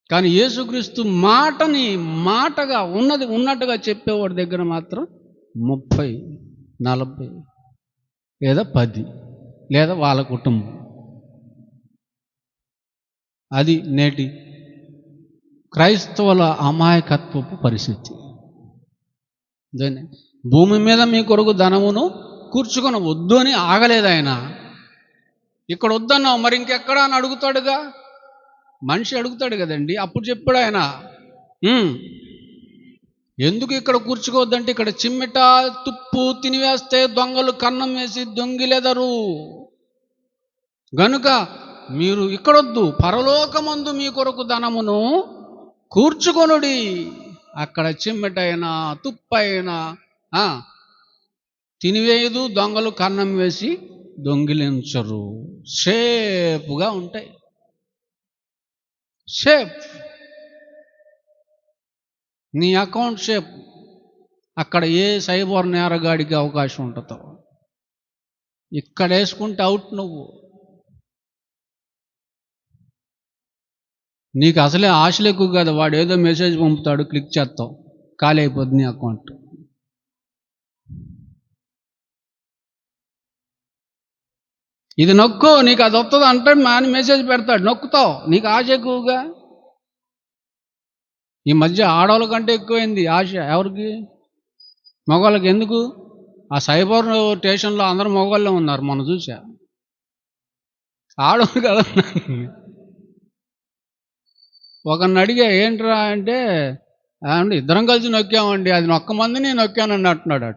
కానీ యేసుక్రీస్తు మాటని మాటగా ఉన్నది ఉన్నట్టుగా చెప్పేవాడి దగ్గర మాత్రం 30, 40 లేదా 10 లేదా వాళ్ళ కుటుంబం. అది నేటి క్రైస్తవుల అమాయకత్వపు పరిస్థితి. భూమి మీద మీ కొరకు ధనమును కూర్చుకొని వద్దు అని ఆగలేదు ఆయన. ఇక్కడ వద్దన్నావు మరి ఇంకెక్కడ అని అడుగుతాడుగా, మనిషి అడుగుతాడు కదండి. అప్పుడు చెప్పాడు ఆయన, ఎందుకు ఇక్కడ కూర్చుకోవద్దంటే ఇక్కడ చిమ్మెట తుప్పు తినివేస్తే దొంగలు కన్నం వేసి దొంగిలెదరు గనుక మీరు ఇక్కడొద్దు, పరలోకమందు మీ కొరకు ధనమును కూర్చుకొనుడి. అక్కడ చిమ్మెటైనా తుప్పైనా తినివేయదు, దొంగలు కన్నం వేసి దొంగిలించరు. సేఫ్గా ఉంటాయి. సేఫ్, నీ అకౌంట్ సేఫ్. అక్కడ ఏ సైబర్ నేరగాడికి అవకాశం ఉంటుందో ఇక్కడ వేసుకుంటే అవుట్. నువ్వు నీకు అసలే ఆశలు ఎక్కువ కదా, వాడు ఏదో మెసేజ్ పంపుతాడు, క్లిక్ చేస్తావు, ఖాళీ అయిపోద్ది నీ అకౌంట్. ఇది నొక్కు నీకు అది వస్తుంది అంటాడు, మాని మెసేజ్ పెడతాడు, నొక్కుతావు, నీకు ఆశ ఎక్కువగా. ఈ మధ్య ఆడవాళ్ళ కంటే ఎక్కువైంది ఆశ. ఎవరికి? మగవాళ్ళకి. ఎందుకు? ఆ సైబర్ స్టేషన్లో అందరూ మగవాళ్ళే ఉన్నారు, మనం చూసా. ఆడవాళ్ళు కదా. ఒకరిని అడిగా ఏంట్రా అంటే, ఇద్దరం కలిసి నొక్కామండి, అది నొక్కమంది నేను నొక్కానని అంటున్నాడు.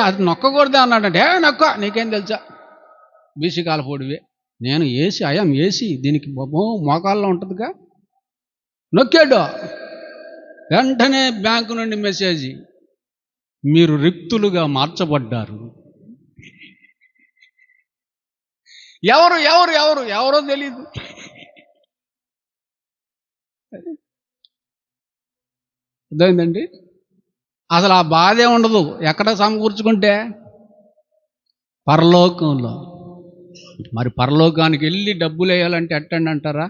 అది నొక్కకూడదే అన్నాడంటే, నొక్క నీకేం తెలుసా, బీసీ కాలపొడివే. నేను ఏసీ, ఐఎమ్ ఏసీ, దీనికి మోకాల్లో ఉంటుందిగా. నొక్కాడు, వెంటనే బ్యాంకు నుండి మెసేజ్, మీరు రిక్తులుగా మార్చబడ్డారు. ఎవరు ఎవరు ఎవరు ఎవరో తెలీదు. అర్థమైందండి? అసలు ఆ బాధే ఉండదు ఎక్కడ సమకూర్చుకుంటే, పరలోకంలో. మరి పరలోకానికి వెళ్ళి డబ్బులు వేయాలంటే ఎట్టండి అంటారా?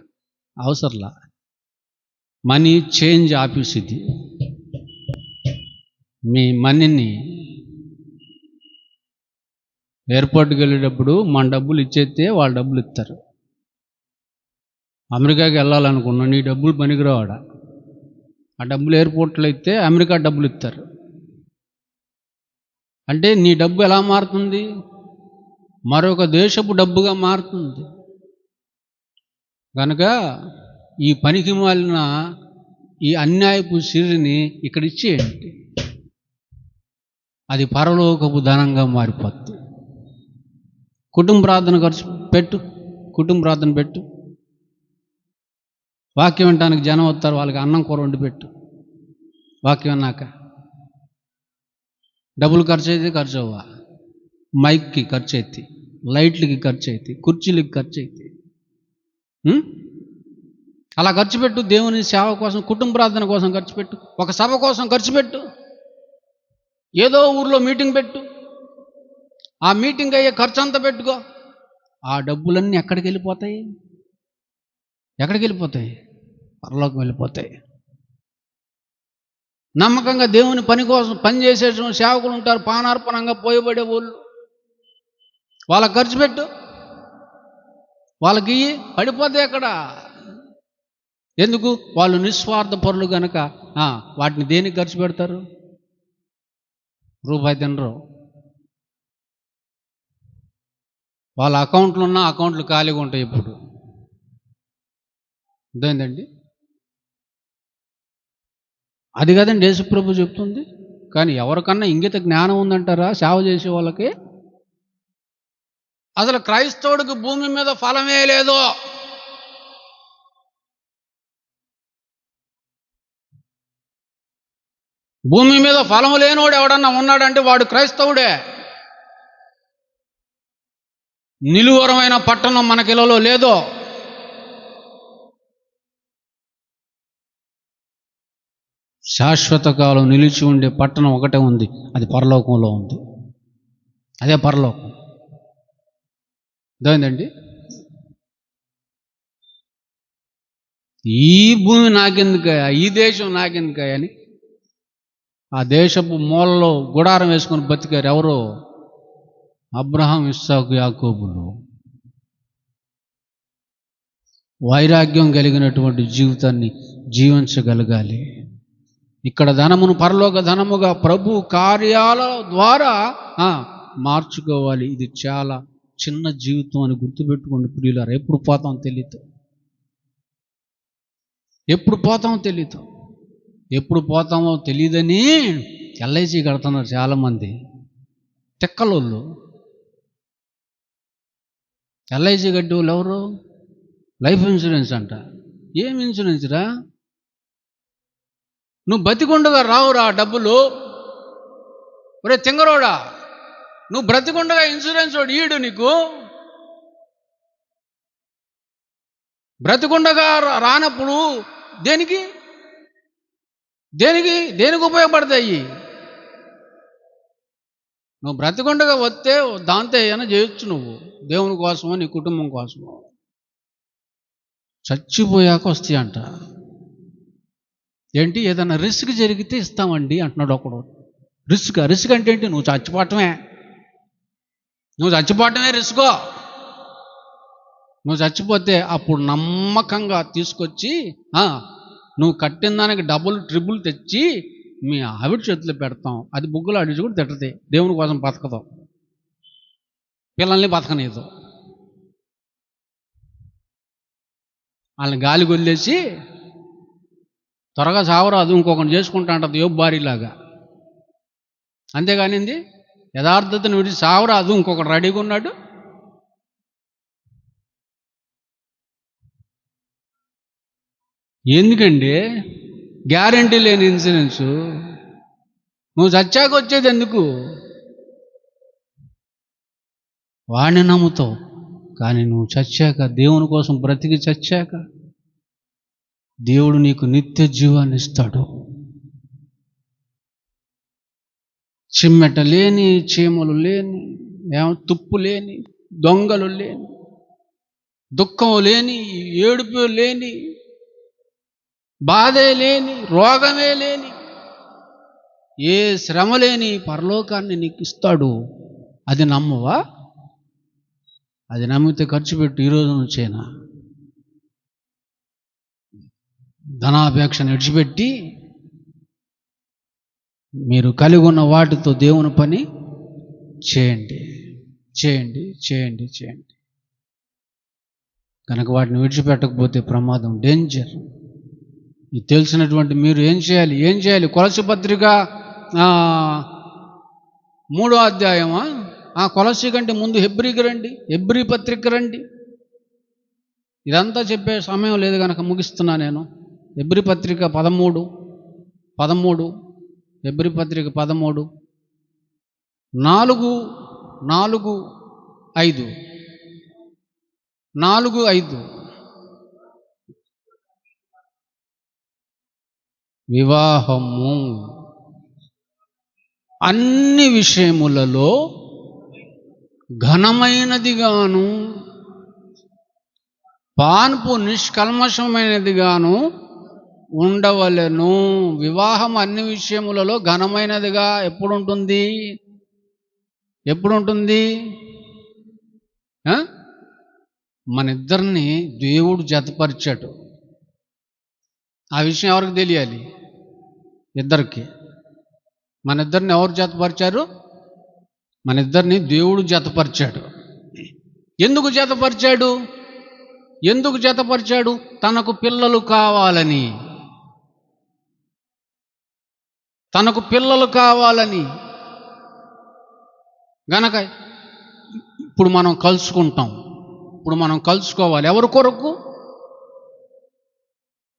అవసరంలా. మనీ చేంజ్ ఆఫీస్ ఇది. మీ మనీని ఎయిర్పోర్ట్కి వెళ్ళేటప్పుడు మన డబ్బులు ఇచ్చేస్తే వాళ్ళు డబ్బులు ఇస్తారు. అమెరికాకి వెళ్ళాలనుకున్నా, నీ డబ్బులు పనికిరావాడా, ఆ డబ్బులు ఎయిర్పోర్ట్లో ఇస్తే అమెరికా డబ్బులు ఇస్తారు. అంటే నీ డబ్బు ఎలా మారుతుంది? మరొక దేశపు డబ్బుగా మారుతుంది. కనుక ఈ పనికి మాలిన ఈ అన్యాయపు సిరిని ఇక్కడ ఇచ్చేయండి, అది పరలోకపు ధనంగా మారిపోద్ది. కుటుంబ ప్రార్థన ఖర్చు పెట్టు, కుటుంబ ప్రార్థన పెట్టు. వాక్యం వినటానికి జనం వస్తారు, వాళ్ళకి అన్నం కూర వండి పెట్టు. వాక్యం అన్నాక డబ్బులు ఖర్చు అయితే ఖర్చు అవ్వ, మైక్కి ఖర్చు అవుతాయి, లైట్లకి ఖర్చు అవుతాయి, కుర్చీలకి ఖర్చు అవుతాయి. అలా ఖర్చు పెట్టు. దేవుని సేవ కోసం, కుటుంబ ప్రార్థన కోసం ఖర్చు పెట్టు, ఒక సభ కోసం ఖర్చు పెట్టు, ఏదో ఊర్లో మీటింగ్ పెట్టు, ఆ మీటింగ్ అయ్యే ఖర్చు అంతా పెట్టుకో. ఆ డబ్బులన్నీ ఎక్కడికి వెళ్ళిపోతాయి? ఎక్కడికి వెళ్ళిపోతాయి? పరలోకం వెళ్ళిపోతాయి. నమ్మకంగా దేవుని పని కోసం పనిచేసే సేవకులు ఉంటారు, పానార్పణంగా పోయబడే వాళ్ళు. వాళ్ళకి ఖర్చు పెట్టు, వాళ్ళకి పడిపోతాయి అక్కడ. ఎందుకు? వాళ్ళు నిస్వార్థ పరులు కనుక వాటిని దేనికి ఖర్చు పెడతారు? రూపాయి తినరు. వాళ్ళ అకౌంట్లు ఉన్న అకౌంట్లు ఖాళీగా ఉంటాయి ఇప్పుడు. అర్థమైందండి? అది కదండి యేసుప్రభు చెప్తుంది. కానీ ఎవరికన్నా ఇంగిత జ్ఞానం ఉందంటారా సేవ చేసే వాళ్ళకి? అసలు క్రైస్తవుడికి భూమి మీద ఫలమే లేదు. భూమి మీద ఫలం లేనివాడు ఎవడన్నా ఉన్నాడంటే వాడు క్రైస్తవుడే. నిలువరమైన పట్టణం మనకిలలో లేదో. శాశ్వత కాలం నిలిచి ఉండే పట్టణం ఒకటే ఉంది, అది పరలోకంలో ఉంది. అదే పరలోకం. అదేంటండి, ఈ భూమి నాకెందుకయ్యా, ఈ దేశం నాకెందుకయ్యా అని ఆ దేశపు మూలలో గుడారం వేసుకొని బతికారు ఎవరో? అబ్రహాం, ఇస్సాకు, యాకోబులు. వైరాగ్యం కలిగినటువంటి జీవితాన్ని జీవించగలగాలి. ఇక్కడ ధనమును పరలోక ధనముగా ప్రభు కార్యాల ద్వారా మార్చుకోవాలి. ఇది చాలా చిన్న జీవితం అని గుర్తుపెట్టుకోండి ప్రియులారా. ఎప్పుడు పోతాం తెలియదు, ఎప్పుడు పోతామో తెలియదు. ఎప్పుడు పోతామో తెలియదని ఎల్ఐసి కడుతున్నారు చాలామంది తెక్కలోళ్ళు. ఎల్ఐసి కట్టే వాళ్ళు ఎవరు? లైఫ్ ఇన్సూరెన్స్ అంట. ఏం ఇన్సూరెన్స్ రా? నువ్వు బతికుండగా రావురా డబ్బులు. ఒరే తింగరోడా, నువ్వు బ్రతికుండగా ఇన్సూరెన్స్ వాడు ఈడు నీకు. బ్రతికుండగా రానప్పుడు దేనికి దేనికి దేనికి ఉపయోగపడతాయి? నువ్వు బ్రతికుండగా వస్తే దాంతో ఏమైనా చేయొచ్చు నువ్వు, దేవుని కోసమో నీ కుటుంబం కోసమో. చచ్చిపోయాక వస్తాయి అంట. ఏంటి, ఏదైనా రిస్క్ జరిగితే ఇస్తామండి అంటున్నాడు ఒకడు. రిస్క్ అంటే ఏంటి? నువ్వు చచ్చిపోవటమే రిస్కో. నువ్వు చచ్చిపోతే అప్పుడు నమ్మకంగా తీసుకొచ్చి నువ్వు కట్టిన దానికి డబుల్ ట్రిబుల్ తెచ్చి మీ ఆవిడ చేతిలో పెడతాం. అది బుగ్గులు అడిచి కూడా తిట్టది. దేవుని కోసం బతకదాం, పిల్లల్ని బతకనేదు. వాళ్ళని గాలి వదిలేసి త్వరగా సావరాదు, ఇంకొకటి చేసుకుంటా అంటది యోబు భార్యలాగా. అంతేగానింది యథార్థతను విడిచి సావరాదు, ఇంకొకటి రెడీగా ఉన్నాడు. ఎందుకండి గ్యారంటీ లేని ఇన్సూరెన్సు? నువ్వు చచ్చాక వచ్చేది ఎందుకు? వాడిని నమ్ముతావు, కానీ నువ్వు చచ్చాక, దేవుని కోసం బ్రతికి చచ్చాక దేవుడు నీకు నిత్య జీవాన్ని ఇస్తాడు. చిమ్మెట లేని, చీమలు లేని, తుప్పు లేని, దొంగలు లేని, దుఃఖం లేని, ఏడుపు లేని, బాధే లేని, రోగమే లేని, ఏ శ్రమ లేని పరలోకాన్ని నీకు ఇస్తాడు. అది నమ్మవా? అది నమ్మితే ఖర్చు పెట్టు ఈరోజు నుంచైనా. ధనాపేక్షను విడిచిపెట్టి మీరు కలిగి ఉన్న వాటితో దేవుని పని చేయండి, చేయండి, చేయండి, చేయండి. కనుక వాటిని విడిచిపెట్టకపోతే ప్రమాదం, డేంజర్. ఇది తెలిసినటువంటి మీరు ఏం చేయాలి? కొలసి పత్రిక 3వ అధ్యాయమా? కొలసి కంటే ముందు హెబ్రీకి రండి, హెబ్రీ పత్రిక రండి. ఇదంతా చెప్పే సమయం లేదు కనుక ముగిస్తున్నా నేను. హెబ్రీ పత్రిక 13 హెబ్రీ పత్రిక 13 4:5 వివాహము అన్ని విషయములలో ఘనమైనదిగాను పాన్పు నిష్కల్మషమైనదిగాను ఉండవలెను. వివాహం అన్ని విషయములలో ఘనమైనదిగా ఎప్పుడుంటుంది? మన ఇద్దరిని దేవుడు జతపరిచాడు. ఆ విషయం ఎవరికి తెలియాలి? ఇద్దరికి. మన ఇద్దరిని ఎవరు జతపరిచారు? మన ఇద్దరిని దేవుడు జతపరిచాడు. ఎందుకు జతపరిచాడు? తనకు పిల్లలు కావాలని. గనక ఇప్పుడు మనం కలుసుకోవాలి. ఎవరి కొరకు?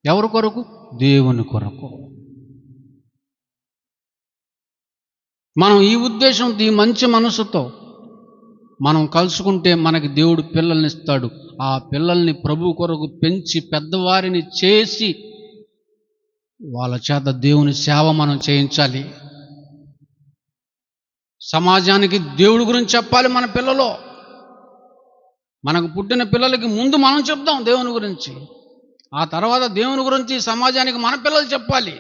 దేవుని కొరకు. మనం ఈ ఉద్దేశంతో, ఈ మంచి మనసుతో మనం కలుసుకుంటే మనకి దేవుడు పిల్లల్ని ఇస్తాడు. ఆ పిల్లల్ని ప్రభు కొరకు పెంచి పెద్దవారిని చేసి వాళ్ళ చేత దేవుని సేవ మనం చేయించాలి. సమాజానికి దేవుడి గురించి చెప్పాలి. మన పిల్లలు, మనకు పుట్టిన పిల్లలకి ముందు మనం చెప్దాం దేవుని గురించి, ఆ తర్వాత దేవుని గురించి సమాజానికి మన పిల్లలు చెప్పాలి.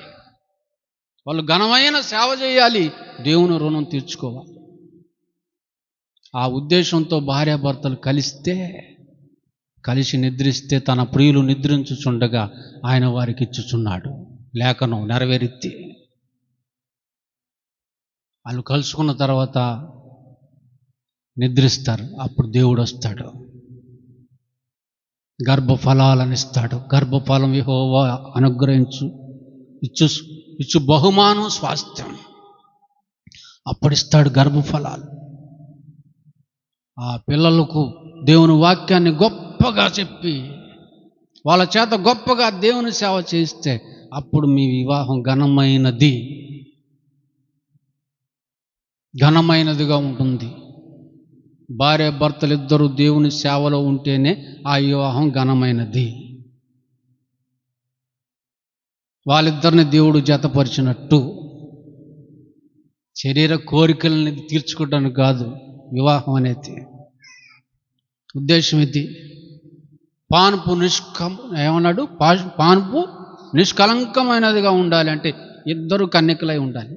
వాళ్ళు ఘనమైన సేవ చేయాలి, దేవుని రుణం తీర్చుకోవాలి. ఆ ఉద్దేశంతో భార్యాభర్తలు కలిసి నిద్రిస్తే తన ప్రియులు నిద్రించుచుండగా ఆయన వారికి ఇచ్చుచున్నాడు. లేఖనం నెరవేరిత్తి. వాళ్ళు కలుసుకున్న తర్వాత నిద్రిస్తారు. అప్పుడు దేవుడు వస్తాడు, గర్భఫలాలను ఇస్తాడు. గర్భఫలం యెహోవా ఇచ్చు బహుమానం స్వాస్థ్యం. అప్పుడు ఇస్తాడు గర్భఫలాలు. ఆ పిల్లలకు దేవుని వాక్యాన్ని గొప్పగా చెప్పి వాళ్ళ చేత గొప్పగా దేవుని సేవ చేస్తే అప్పుడు మీ వివాహం ఘనమైనదిగా ఉంటుంది. భార్య భర్తలు ఇద్దరు దేవుని సేవలో ఉంటేనే ఆ వివాహం ఘనమైనది. వాళ్ళిద్దరిని దేవుడు జతపరిచినట్టు. శరీర కోరికలని తీర్చుకోవడానికి కాదు వివాహం అనేది. ఉద్దేశం ఇది. పానుపు నిష్కలంకమైనదిగా ఉండాలి అంటే ఇద్దరు కన్యకలై ఉండాలి.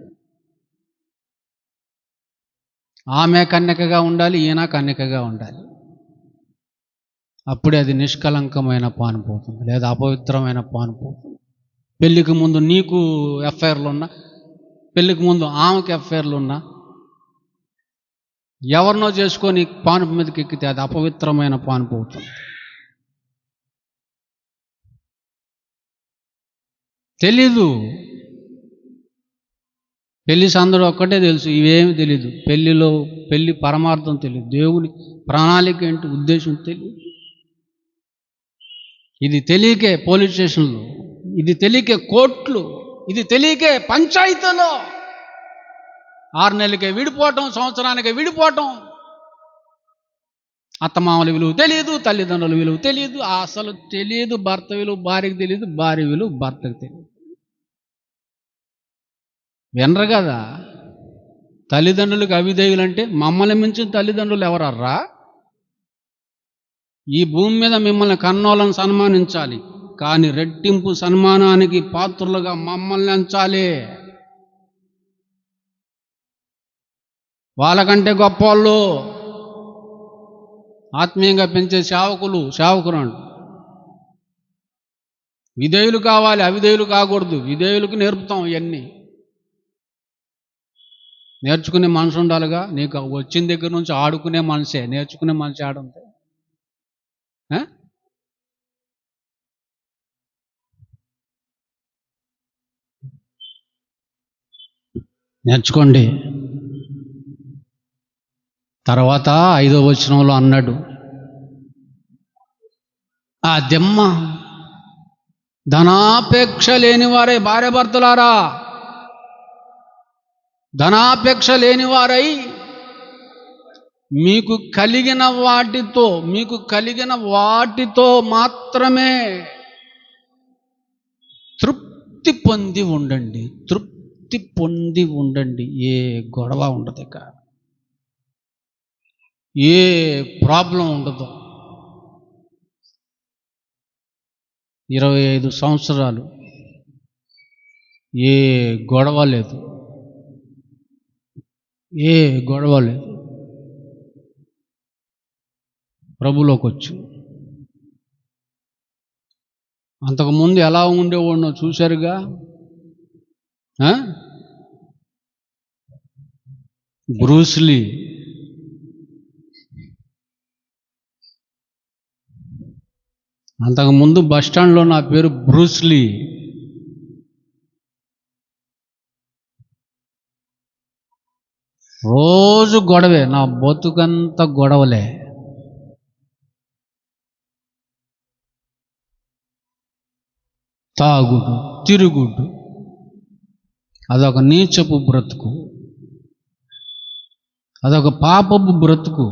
ఆమె కన్యకగా ఉండాలి, ఈయన కన్యకగా ఉండాలి. అప్పుడే అది నిష్కలంకమైన పానుపు అవుతుంది, లేదా అపవిత్రమైన పానుపు అవుతుంది. పెళ్ళికి ముందు నీకు ఎఫ్ఐఆర్లు ఉన్నా, పెళ్ళికి ముందు ఆమెకి ఎఫ్ఐఆర్లు ఉన్నా, ఎవరినో చేసుకొని పానుపు మీదకి ఎక్కితే అది అపవిత్రమైన పానుపు అవుతుంది. తెలీదు, పెళ్లి సందడి ఒక్కటే తెలుసు, ఇవేమి తెలీదు. పెళ్లి పరమార్థం తెలియదు, దేవుని ప్రణాళిక ఏంటి, ఉద్దేశం తెలియదు. ఇది తెలియకే పోలీస్ స్టేషన్లు, ఇది తెలియకే కోర్టులు, ఇది తెలియకే పంచాయతీలో 6 నెలలకే విడిపోవటం, సంవత్సరానికే విడిపోవటం. అత్తమామల విలువ తెలియదు, తల్లిదండ్రుల విలువ తెలియదు, అసలు తెలియదు. భర్త విలువ భార్యకు తెలియదు, భార్య విలువ భర్తకు తెలియదు. వినరు కదా. తల్లిదండ్రులకు అవిధేయులంటే మమ్మల్ని మించిన తల్లిదండ్రులు ఎవరర్రా? ఈ భూమి మీద మిమ్మల్ని కన్నోళ్ళను సన్మానించాలి, కానీ రెట్టింపు సన్మానానికి పాత్రులుగా మమ్మల్ని ఎంచాలి. వాళ్ళకంటే గొప్పవాళ్ళు, ఆత్మీయంగా పెంచే సేవకురాండు. విధేయులు కావాలి, అవిధేయులు కాకూడదు. విధేయులకు నేర్పుతాం ఇవన్నీ. నేర్చుకునే మనసు ఉండాలిగా. నీకు వచ్చిన దగ్గర నుంచి ఆడుకునే మనసే, నేర్చుకునే మనసు ఆడుంది. నేర్చుకోండి. తర్వాత 5వ వచనంలో అన్నాడు, ఆ దెమ్మ ధనాపేక్ష లేనివారై, భార్యాభర్తలారా ధనాపేక్ష లేనివారై మీకు కలిగిన వాటితో మాత్రమే తృప్తి పొంది ఉండండి. ఏ గొడవ ఉండదు, ఇక ఏ ప్రాబ్లం ఉండదు. 25 సంవత్సరాలు ఏ గొడవ లేదు. ప్రభులోకి వచ్చి. అంతకుముందు ఎలా ఉండేవాడినో చూశారుగా. బ్రూస్లీ, అంతకుముందు బస్టాండ్లో నా పేరు బ్రూస్లీ. రోజు గొడవే, నా బతుకంతా గొడవలే. తాగుడు, తిరుగుడు, అదొక నీచపు బ్రతుకు, అదొక పాపపు బ్రతుకు.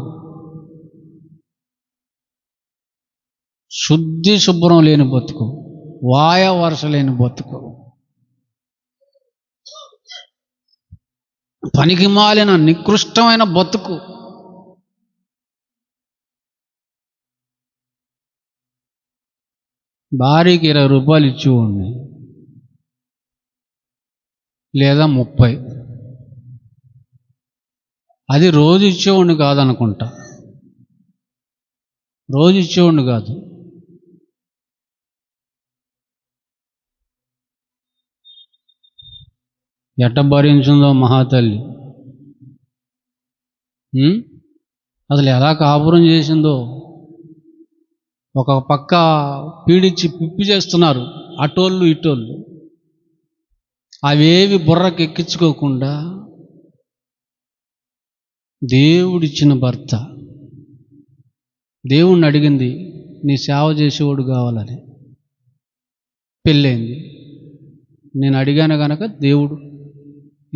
శుద్ధి శుభ్రం లేని బతుకు, వరుస లేని బతుకు. పనికిమాలిన నికృష్టమైన బతుకు. భార్యకి 20 రూపాయలు ఇచ్చేవాడిని, లేదా 30. అది రోజు ఇచ్చేవాడిని కాదనుకుంటా, రోజు ఇచ్చేవాడిని కాదు. ఎట్ట భరించిందో మహాతల్లి. అసలు ఎలా కాపురం చేసిందో. ఒక పక్క పీడిచ్చి పిప్పి చేస్తున్నారు అటోళ్ళు ఇటోళ్ళు. అవేవి బుర్రకు ఎక్కించుకోకుండా దేవుడిచ్చిన భర్త, దేవుణ్ణి అడిగింది నీ సేవ చేసేవాడు కావాలని. పెళ్ళైంది. నేను అడిగాను కనుక దేవుడు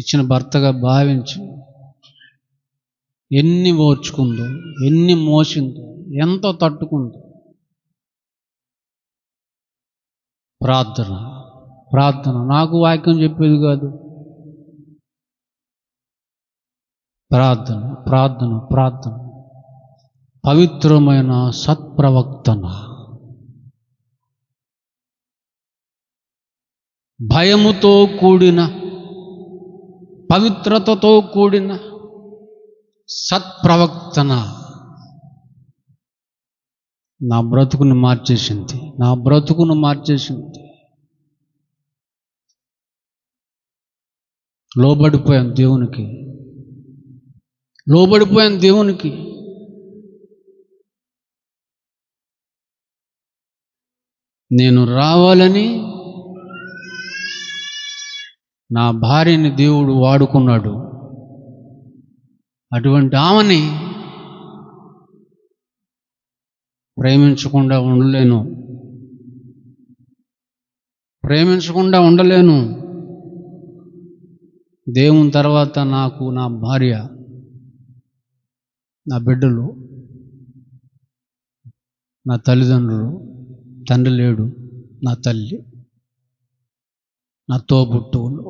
ఇచ్చిన భర్తగా భావించి ఎన్ని ఓర్చుకుందో, ఎన్ని మోసిందో, ఎంతో తట్టుకుందో. ప్రార్థన ప్రార్థన నాకు వాక్యం చెప్పేది కాదు. ప్రార్థన ప్రార్థన ప్రార్థన, పవిత్రమైన సత్ప్రవర్తన, భయముతో కూడిన, పవిత్రతతో కూడిన సత్ప్రవర్తన నా బ్రతుకును మార్చేసింది, నా బ్రతుకును మార్చేసింది. లోబడిపోయాను దేవునికి, లోబడిపోయాను దేవునికి. నేను రావాలని నా భార్యని దేవుడు వాడుకున్నాడు. అటువంటి ఆమెని ప్రేమించకుండా ఉండలేను, ప్రేమించకుండా ఉండలేను. దేవుని తర్వాత నాకు నా భార్య, నా బిడ్డలు, నా తల్లిదండ్రులు, తండ్రి లేడు, నా తల్లి, నా తోబుట్టువులు,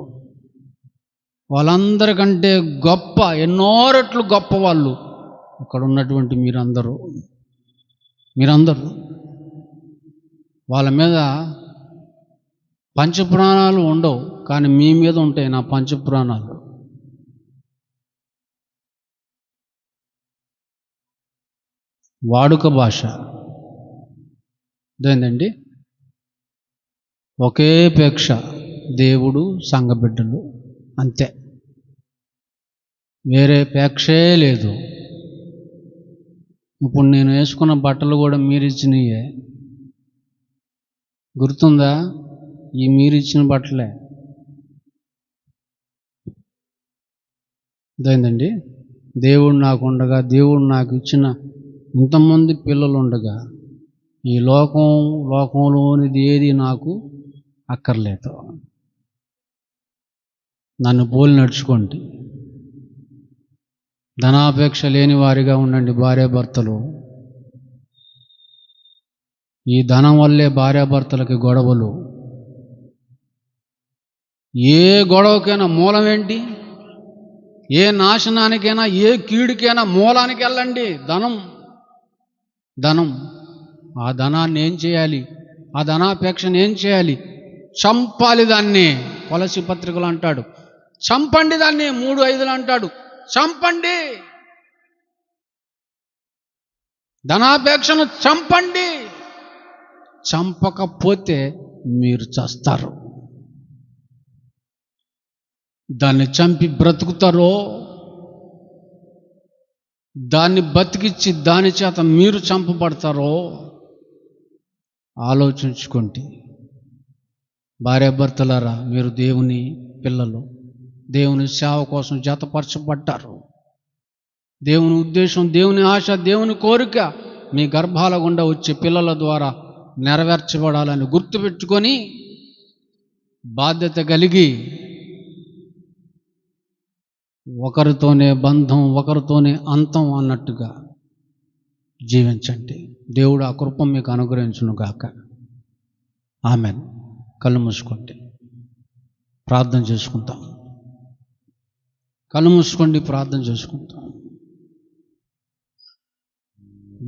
వాళ్ళందరికంటే గొప్ప, ఎన్నో రెట్లు గొప్ప వాళ్ళు ఇక్కడ ఉన్నటువంటి మీరందరూ. వాళ్ళ మీద పంచప్రాణాలు ఉండవు, కానీ మీ మీద ఉంటాయి నా పంచప్రాణాలు. వాడుక భాష అదేంటండి, ఒకే పేక్ష, దేవుడు సంఘబిడ్డలు, అంతే. వేరే పేక్షే లేదు. ఇప్పుడు నేను వేసుకున్న బట్టలు కూడా మీరిచ్చినయే, గుర్తుందా? ఈ మీరిచ్చిన బట్టలే. అదేంటండి, దేవుడు నాకు ఉండగా, దేవుడు నాకు ఇచ్చిన ఇంతమంది పిల్లలు ఉండగా, ఈ లోకంలోనిది ఏది నాకు అక్కర్లేదు. నన్ను పోలి నడుచుకోండి. ధనాపేక్ష లేని వారిగా ఉండండి భార్యాభర్తలు. ఈ ధనం వల్లే భార్యాభర్తలకి గొడవలు. ఏ గొడవకైనా మూలం ఏంటి? ఏ నాశనానికైనా, ఏ కీడుకైనా మూలానికి వెళ్ళండి. ధనం. ఆ ధనాన్ని ఏం చేయాలి? ఆ ధనాపేక్షను ఏం చేయాలి? చంపాలి దాన్ని. కొలసి పత్రికలు అంటాడు, చంపండి దాన్ని. 3:5 అంటాడు, చంపండి. ధనాపేక్షను చంపండి. చంపకపోతే మీరు చస్తారు. దాన్ని చంపి బ్రతుకుతారో, దాన్ని బతికిచ్చి దాని చేత మీరు చంపబడతారో ఆలోచించుకోండి. భార్యాభర్తలారా, మీరు దేవుని పిల్లలు, దేవుని సేవ కోసం జతపరచబడ్డారు. దేవుని ఉద్దేశం, దేవుని ఆశ, దేవుని కోరిక మీ గర్భాల గుండా వచ్చే పిల్లల ద్వారా నెరవేర్చబడాలని గుర్తుపెట్టుకొని బాధ్యత కలిగి ఒకరితోనే బంధం, ఒకరితోనే అంతం అన్నట్టుగా జీవించండి. దేవుడు ఆ కృప మీకు అనుగ్రహించును గాక. ఆమెన్. కళ్ళు మూసుకోండి, ప్రార్థన చేసుకుంటాం. కళ్ళు మూసుకోండి, ప్రార్థన చేసుకుంటాం.